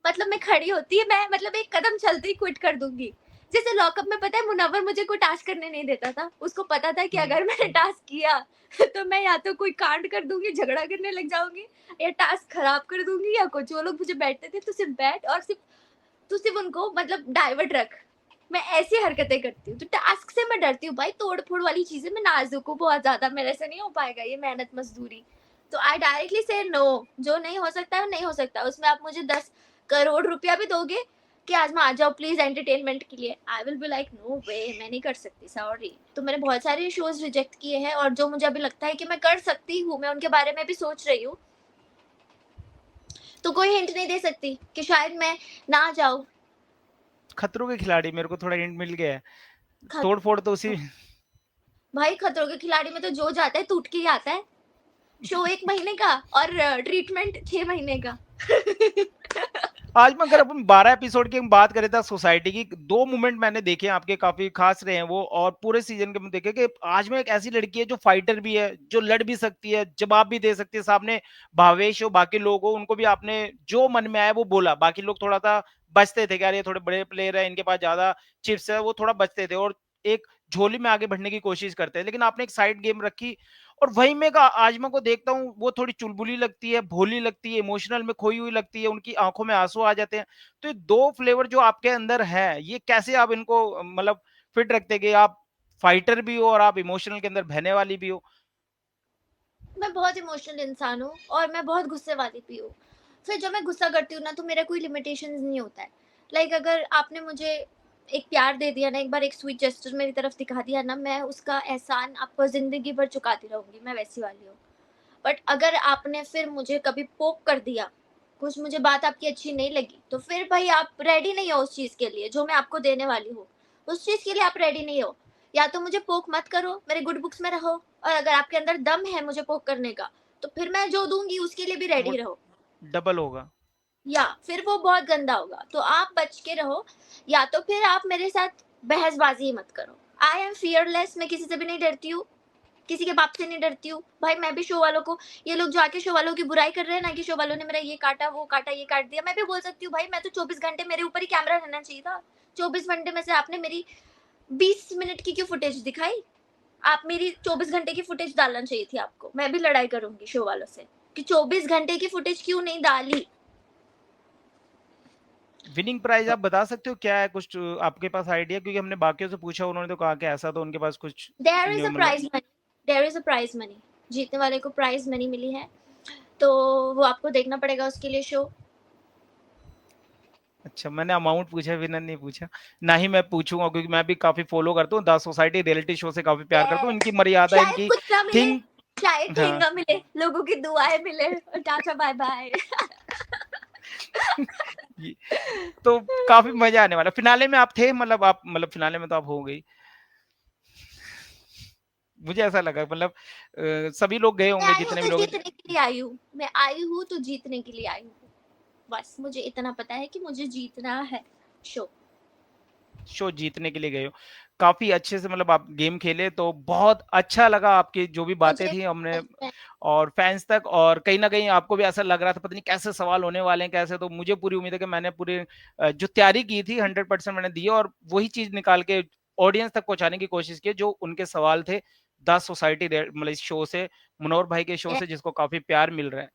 Speaker 1: मतलब मैं खड़ी होती है, मैं मतलब एक कदम चलते ही क्विट कर दूँगी। जैसे लॉकअप में पता है मुनव्वर मुझे कोई टास्क करने नहीं देता था। उसको पता था कि
Speaker 2: हुँ।
Speaker 1: अगर मैंने टास्क किया तो मैं या तो कोई कांड कर दूँगी, झगड़ा करने लग जाऊँगी, या टास्क खराब कर दूँगी, या कुछ। वो लोग मुझे बैठते थे तो सिर्फ बैठ, और सिर्फ तू सिर्फ उनको मतलब डाइवर्ट रख। मैं ऐसी हरकतें करती हूँ। तो टास्क से मैं डरती हूँ भाई, तोड़-फोड़ वाली चीज़ें मैं नाज़ुक हूँ बहुत ज़्यादा, मेरे से नहीं हो पाएगा ये मेहनत मज़दूरी। तो आई डायरेक्टली से नो, जो नहीं हो सकता है, नहीं हो सकता। उसमें आप मुझे 10 करोड़ रुपया भी दोगे कि आज़मा आ जाओ प्लीज़ एंटरटेनमेंट के लिए, I will be like no way, मैं नहीं कर सकती, सॉरी। तो मैंने बहुत सारे शोज़ रिजेक्ट किए हैं, और जो मुझे अभी लगता है कि मैं कर सकती हूँ, मैं उनके बारे में भी सोच रही हूँ। तो कोई हिंट नहीं दे सकती कि शायद मैं ना जाऊँ।
Speaker 2: खतरों के खिलाड़ी, मेरे को थोड़ा हिंट मिल गया है। तोड़ फोड़ तो
Speaker 1: खतरों
Speaker 2: उसी
Speaker 1: भाई खतरों के खिलाड़ी में तो जो जाता है टूट के ही आता है। शो 1 महीने का और ट्रीटमेंट 6 महीने का।
Speaker 2: आज में अगर अपन 12 एपिसोड की हम बात करें था सोसाइटी की, 2 मोमेंट मैंने देखे हैं आपके, काफी खास रहे हैं वो, और पूरे सीजन के में देखे कि आज में एक ऐसी लड़की है जो फाइटर भी है, जो लड़ भी सकती है, जवाब भी दे सकती है सामने भावेश हो, बाकी लोग हो, उनको भी आपने जो मन में आया वो बोला। बाकी लोग थोड़ा सा बचते थे कि यार ये थोड़े बड़े प्लेयर है, इनके पास ज्यादा चिप्स है, वो थोड़ा बचते थे और एक झोली में आगे बढ़ने की कोशिश करते हैं। लेकिन आपने एक साइड गेम रखी और वही मैं आजमा को देखता हूँ, वो थोड़ी चुलबुली लगती है, भोली लगती है, इमोशनल में खोई हुई लगती है, उनकी आंखों में आंसू आ जाते हैं। तो ये 2 फ्लेवर जो आपके अंदर है, ये कैसे आप इनको मतलब फिट रखते हैं कि आप फाइटर भी हो और आप इमोशनल के अंदर बहने वाली भी हो?
Speaker 1: मैं बहुत इमोशनल इंसान हूँ और मैं बहुत गुस्से वाली भी हूँ। फिर जब मैं गुस्सा करती हूँ ना तो मेरा कोई लिमिटेशंस नहीं होता है। लाइक अगर आपने मुझे एक प्यार दे दिया ना, एक बार एक स्वीट जेस्चर मेरी तरफ दिखा दिया ना, मैं उसका एहसान आपको ज़िंदगी भर चुकाती रहूँगी, मैं वैसी वाली हूँ। बट अगर आपने फिर मुझे कभी पोक कर दिया, कुछ मुझे बात आपकी अच्छी नहीं लगी, तो फिर भाई आप रेडी नहीं हो उस चीज़ के लिए, जो मैं आपको देने वाली हूँ। उस चीज़ के लिए आप रेडी नहीं हो। या तो मुझे पोक मत करो, मेरे गुड बुक्स में रहो, और अगर आपके अंदर दम है मुझे पोक करने का, तो फिर मैं जो दूँगी उसके लिए भी
Speaker 2: वो
Speaker 1: रेडी रहो।
Speaker 2: डबल होगा।
Speaker 1: या फिर वो बहुत गंदा होगा। तो आप बच के रहो, या तो फिर आप मेरे साथ बहसबाज़ी ही मत करो। आई एम फियरलेस, मैं किसी से भी नहीं डरती हूँ। किसी के बाप से नहीं डरती हूँ। भाई मैं भी शो वालों को, ये लोग जाके शो वालों की बुराई कर रहे हैं ना कि शो वालों ने मेरा ये काटा, वो काटा, ये काट दिया। मैं भी बोल सकती हूँ भाई मैं तो 24 घंटे मेरे ऊपर ही कैमरा रहना चाहिए था। 24 घंटे में से आपने मेरी 20 मिनट की क्यों फुटेज दिखाई? आप मेरी 24 घंटे की फुटेज डालना चाहिए थी आपको। मैं भी लड़ाई करूँगी शो वालों से कि 24 घंटे की फुटेज क्यों नहीं डाली?
Speaker 2: विनिंग प्राइज़ आप बता सकते हो क्या है? कुछ आपके पास आइडिया? क्योंकि हमने बाकियों से पूछा, उन्होंने तो कहा कि ऐसा तो उनके पास कुछ
Speaker 1: देयर इज़
Speaker 2: न्यू
Speaker 1: अ
Speaker 2: मतलब
Speaker 1: prize money, there is a prize money. जीतने वाले को प्राइज़ मनी मिली है। तो वो आपको देखना पड़ेगा उसके लिए शो।
Speaker 2: अच्छा, मैंने अमाउंट पूछा, विनर नहीं पूछा। ना ही मैं पूछूँगा क्योंकि मैं भी काफ़ी फ़ॉलो करता हूँ, द सोसाइटी रियलिटी शो से काफ़ी प्यार करता हूँ।
Speaker 1: यस,
Speaker 2: इनकी मर्यादा,
Speaker 1: शायद
Speaker 2: इनकी
Speaker 1: कुछ ना मिले,
Speaker 2: थिंक
Speaker 1: शायद
Speaker 2: हाँ।
Speaker 1: ठेंगा मिले, लोगों की दुआएँ मिले और टाटा बाय-बाय।
Speaker 2: ये तो काफ़ी मज़ा आने वाला है। फिनाले में आप थे, मतलब आप मतलब फिनाले में तो आप हो गई। मुझे ऐसा लगा मतलब सभी लोग गए
Speaker 1: मैं
Speaker 2: होंगे
Speaker 1: आई हूँ
Speaker 2: जितने भी
Speaker 1: तो
Speaker 2: लोग
Speaker 1: जीतने के लिए आई हूँ, मैं आई हूँ तो जीतने के लिए आई हूँ। बस मुझे इतना पता है कि मुझे जीतना है शो।
Speaker 2: शो जीतने के लिए गए हो। काफ़ी अच्छे से मतलब आप गेम खेले, तो बहुत अच्छा लगा आपकी जो भी बातें
Speaker 1: मुझे
Speaker 2: थी हमने,
Speaker 1: सच में
Speaker 2: और फैन्स तक, और कहीं न कहीं आपको भी ऐसा लग रहा था पता नहीं कैसे सवाल होने वाले हैं, कैसे, तो मुझे पूरी उम्मीद है कि मैंने पूरी जो तैयारी की थी 100% मैंने दी है और वही चीज़ निकाल के ऑडियंस तक पहुँचाने की कोशिश की है जो उनके सवाल थे। द सोसाइटी मतलब इस शो से, मनोहर भाई के शो से जिसको काफ़ी प्यार मिल रहा है।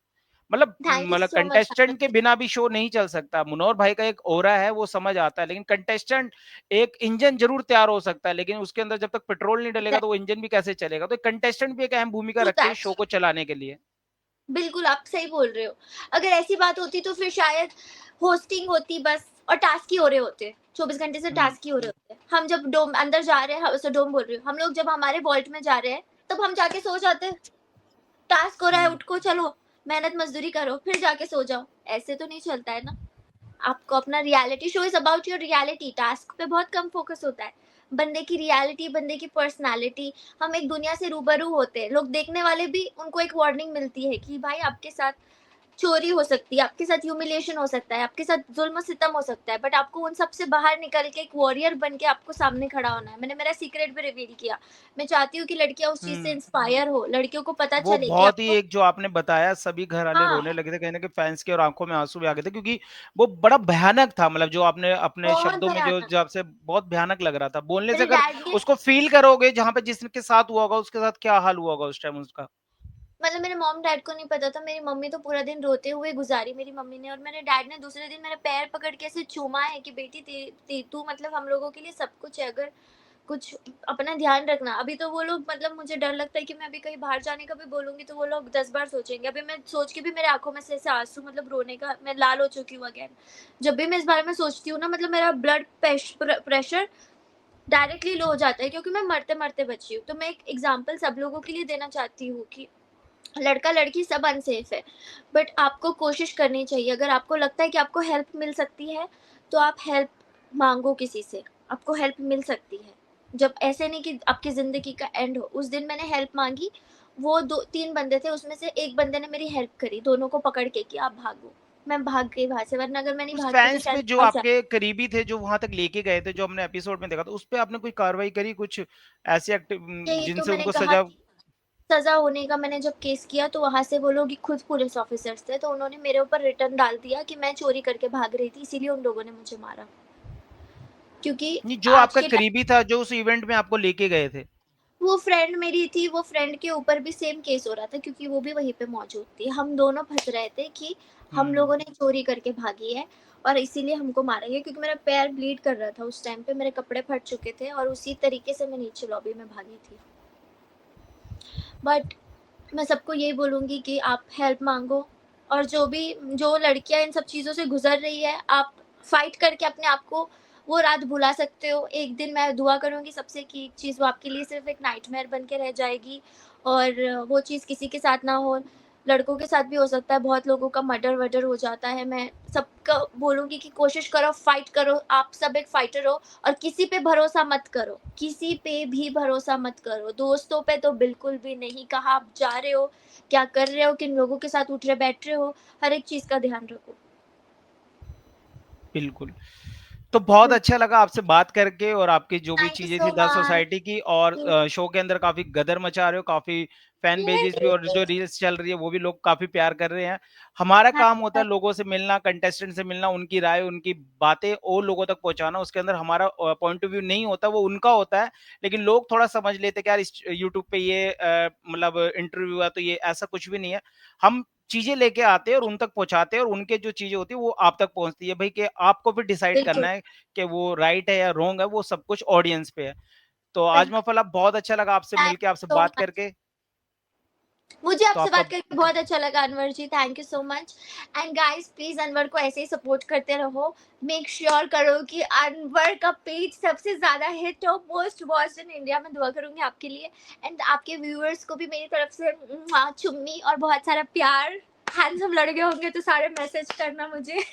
Speaker 1: थैंक यू
Speaker 2: मतलब
Speaker 1: सो मच
Speaker 2: कंटेस्टेंट के
Speaker 1: आनंद।
Speaker 2: बिना भी शो नहीं चल सकता। मनोहर भाई का एक ऑरा है, वो समझ आता है, लेकिन कंटेस्टेंट एक इंजन ज़रूर तैयार हो सकता है, लेकिन उसके अंदर जब तक पेट्रोल नहीं डलेगा तो वो इंजन भी कैसे चलेगा? तो कंटेस्टेंट भी एक अहम भूमिका
Speaker 1: ट्रू
Speaker 2: रखते हैं
Speaker 1: दैट।
Speaker 2: शो को चलाने के लिए।
Speaker 1: बिल्कुल, आप सही बोल रहे हो। अगर ऐसी बात होती तो फिर शायद होस्टिंग होती बस और टास्क ही हो रहे होते। 24 घंटे से
Speaker 2: हुँ,
Speaker 1: टास्क ही हो रहे होते। हम जब डोम अंदर जा रहे हैं, अच्छा डोम बोल रही हूँ। हम लोग जब हमारे वॉल्ट में जा रहे हैं, तब हम जाके सो जाते। टास्क हो रहा है,
Speaker 2: हुँ।
Speaker 1: उठो चलो, मेहनत मज़दूरी करो, फिर जाके सो जाओ। ऐसे तो नहीं चलता है ना। आपको अपना reality show is about your reality, task पे बहुत कम फ़ोकस होता है। बंदे की रियलिटी, बंदे की पर्सनैलिटी, हम एक दुनिया से रूबरू होते हैं। लोग देखने वाले भी, उनको एक वार्निंग मिलती है कि भाई आपके साथ चोरी हो सकती है, आपके साथ ह्यूमिलिएशन हो सकता है, आपके साथ ज़ुल्म-सितम हो सकता है, बट आपको उन सब से बाहर निकल के एक वॉरियर बन के आपको सामने खड़ा होना है। मैंने मेरा सीक्रेट भी रिवील किया। मैं चाहती हूँ कि लड़कियाँ उस चीज़ से
Speaker 2: हुँ।
Speaker 1: इंस्पायर हो, लड़कियों को पता
Speaker 2: वो
Speaker 1: चले कि
Speaker 2: बहुत ही
Speaker 1: आपको
Speaker 2: एक जो आपने बताया, सभी घरवाले
Speaker 1: हाँ,
Speaker 2: रोने लगे थे, कहीं न कहीं फैन्स के और आँखों में आँसू भी आ गए थे, क्योंकि वो बड़ा भयानक था, मतलब जो आपने अपने
Speaker 1: बहुत
Speaker 2: शब्दों में
Speaker 1: भयानक।
Speaker 2: जो आपसे बहुत भयानक लग रहा था। बोलने से
Speaker 1: मेरे
Speaker 2: अगर
Speaker 1: डैड ने,
Speaker 2: उसको फ़ील करोगे जहाँ पे जिसके साथ हुआ होगा, उसके साथ क्या हाल हुआ होगा उस टाइम उसका?
Speaker 1: मतलब मेरे मॉम डैड को नहीं पता था, मेरी मम्मी तो पूरा दिन रोते हुए गुज़ारी मेरी मम्मी ने, और मेरे डैड ने दूसरे दिन मेरा पैर पकड़ के ऐसे चूमा है कि बेटी तू मतलब हम लोगों के लिए सब कुछ है, अगर कुछ अपना ध्यान रखना। अभी तो वो लोग मतलब मुझे डर लगता है कि मैं अभी कहीं बाहर जाने का भी बोलूँगी तो वो लोग 10 बार सोचेंगे। अभी मैं सोच के भी मेरे आँखों में से ऐसे आँसू, मतलब रोने का, मैं लाल हो चुकी हूँ अगेन। जब भी मैं इस बारे में सोचती हूँ ना, मतलब मेरा ब्लड प्रेशर डायरेक्टली लो हो जाता है, क्योंकि मैं मरते-मरते बची हूँ। तो मैं एक एग्ज़ाम्पल सब लोगों के लिए देना चाहती हूँ कि लड़का-लड़की सब अनसेफ है, बट आपको कोशिश करनी चाहिए। अगर आपको लगता है कि आपको हेल्प मिल सकती है, तो आप हेल्प माँगो किसी से, आपको हेल्प मिल सकती है। जब ऐसे नहीं कि आपकी ज़िंदगी का एंड हो, उस दिन मैंने हेल्प माँगी, वो 2-3 बंदे थे, उसमें से एक बंदे ने मेरी हेल्प करी, दोनों को पकड़ के कि आप भागो। मैं भाग गई वहाँ से, वरना अगर मैं नहीं
Speaker 2: उस
Speaker 1: भागती तो
Speaker 2: फैन्स पे
Speaker 1: शायद
Speaker 2: जो
Speaker 1: फँस जाती।
Speaker 2: आपके करीबी थे, जो वहाँ तक लेके गए थे, जो हमने एपिसोड में देखा था, उस पे आपने कोई कार्रवाई करी? कुछ ऐसी
Speaker 1: यही तो
Speaker 2: जिनसे
Speaker 1: मैंने
Speaker 2: उनको
Speaker 1: कहा,
Speaker 2: सज़ा?
Speaker 1: सज़ा होने का मैंने जब केस किया तो वहाँ से वो लोग ही खुद पुलिस ऑफ़िसर्स थे, तो उन्होंने मेरे ऊपर रिटर्न डाल दिया कि मैं चोरी करके भाग रही थी, इसीलिए उन लोगों ने मुझे मारा। क्योंकि
Speaker 2: नहीं, जो
Speaker 1: आज
Speaker 2: आपका
Speaker 1: के टाइम,
Speaker 2: करीबी था, जो उस इवेंट में आपको लेके गए थे।
Speaker 1: वो फ्रेंड मेरी थी, वो फ्रेंड के ऊपर भी सेम केस हो रहा था क्योंकि वो भी वहीं पे मौजूद थी। हम दोनों फँस रहे थे कि हम
Speaker 2: हुँ।
Speaker 1: लोगों ने चोरी करके भागी है और इसीलिए हमको मारेंगे, क्योंकि मेरा पैर ब्लीड कर रहा था उस टाइम पे, मेरे कपड़े फट चुके थे और उसी तरीके से मैं नीचे लॉबी में भागी थी। बट मैं सबको यही बोलूँगी कि आप हेल्प माँगो, और जो लड़कियाँ इन सब चीज़ों से गुज़र रही है, आप फाइट करके अपने आप को वो रात भुला सकते हो। एक दिन मैं दुआ करूँगी सबसे कि एक चीज़ वो आपके लिए सिर्फ़ एक नाइटमेयर बन के रह जाएगी और वो चीज़ किसी के साथ ना हो। लड़कों के साथ भी हो सकता है, बहुत लोगों का मर्डर-वर्डर हो जाता है। मैं सबको बोलूँगी कि कोशिश करो, फाइट करो, आप सब एक फाइटर हो और किसी पे भरोसा मत करो, किसी पे भी भरोसा मत करो। दोस्तों पे तो बिल्कुल भी नहीं, कहाँ आप जा रहे हो, क्या कर रहे हो, किन लोगों के साथ उठ रहे बैठ रहे हो, हर एक चीज़ का ध्यान रखो।
Speaker 2: बिल्कुल। तो बहुत
Speaker 1: बिल
Speaker 2: अच्छा लगा आपसे बात करके और आपकी जो भी
Speaker 1: थैंक यू
Speaker 2: चीज़ें
Speaker 1: सो
Speaker 2: थी द
Speaker 1: मच।
Speaker 2: सोसाइटी की और शो के अंदर काफ़ी गदर मचा रहे हो, काफ़ी फैन बेजेस भी और जो रील्स चल रही है वो भी लोग काफ़ी प्यार कर रहे हैं। हमारा
Speaker 1: हाँ,
Speaker 2: काम होता
Speaker 1: हाँ,
Speaker 2: है लोगों से मिलना, कंटेस्टेंट से मिलना, उनकी राय, उनकी बातें और लोगों तक पहुँचाना, उसके अंदर हमारा पॉइंट ऑफ व्यू नहीं होता, वो उनका होता है। लेकिन लोग थोड़ा समझ लेते हैं कि यार इस यूट्यूब पे ये मतलब इंटरव्यू है तो ये ऐसा कुछ भी नहीं है। हम चीज़ें लेके आते हैं और उन तक पहुँचाते हैं और उनके जो चीज़ें होती है वो आप तक पहुँचती है भई कि आपको फिर डिसाइड
Speaker 1: बिल्कुल,
Speaker 2: करना है कि वो राइट है या रॉन्ग है, वो सब कुछ ऑडियंस पे है। तो आज
Speaker 1: बिल्कुल।
Speaker 2: मफला बहुत अच्छा लगा आपसे
Speaker 1: थैंक
Speaker 2: मिलके, आपसे
Speaker 1: यू सो
Speaker 2: बात
Speaker 1: मच।
Speaker 2: करके।
Speaker 1: मुझे
Speaker 2: तो
Speaker 1: आपसे
Speaker 2: आपका
Speaker 1: बात करके बहुत अच्छा लगा Anwar ji, thank you so much. And guys please Anwar को ऐसे ही सपोर्ट करते रहो। मेक श्योर करो कि अनवर का पेज सबसे ज़्यादा हिट हो, मोस्ट वॉच्ड इन इंडिया। मैं दुआ करूँगी आपके लिए एंड आपके व्यूअर्स को भी मेरी तरफ से चुम्मी और बहुत सारा प्यार। हैंडसम लड़के होंगे तो सारे मैसेज करना मुझे।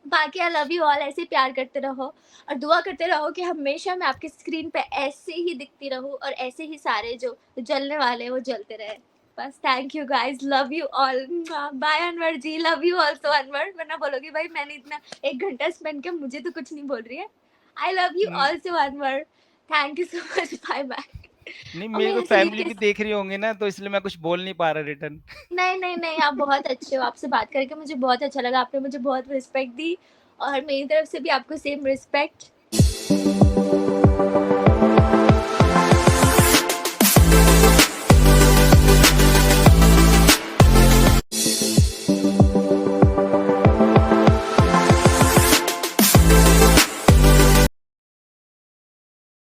Speaker 1: बाकी आई लव यू ऑल, ऐसे ही प्यार करते रहो और दुआ करते रहो कि हमेशा मैं आपकी स्क्रीन पे ऐसे ही दिखती रहूँ और ऐसे ही सारे जो जलने वाले हैं वो जलते रहे। बस thank you guys, love you all. Bye Anwar ji, love you also Anwar, वरना बोलोगे भाई मैंने इतना 1 घंटा स्पेंड किया, मुझे तो कुछ नहीं बोल रही है। आई लव यू
Speaker 2: न
Speaker 1: also Anwar, thank you so much, bye bye.
Speaker 2: नहीं
Speaker 1: और
Speaker 2: मेरे को
Speaker 1: मेरे से ये
Speaker 2: फैमिली भी
Speaker 1: किस,
Speaker 2: देख रही होंगी ना तो इसलिए मैं कुछ बोल नहीं पा रहा रिटर्न।
Speaker 1: नहीं नहीं नहीं, आप बहुत अच्छे हो, आपसे बात करके मुझे बहुत अच्छा लगा, आपने मुझे बहुत रिस्पेक्ट दी और मेरी तरफ से भी आपको सेम रिस्पेक्ट।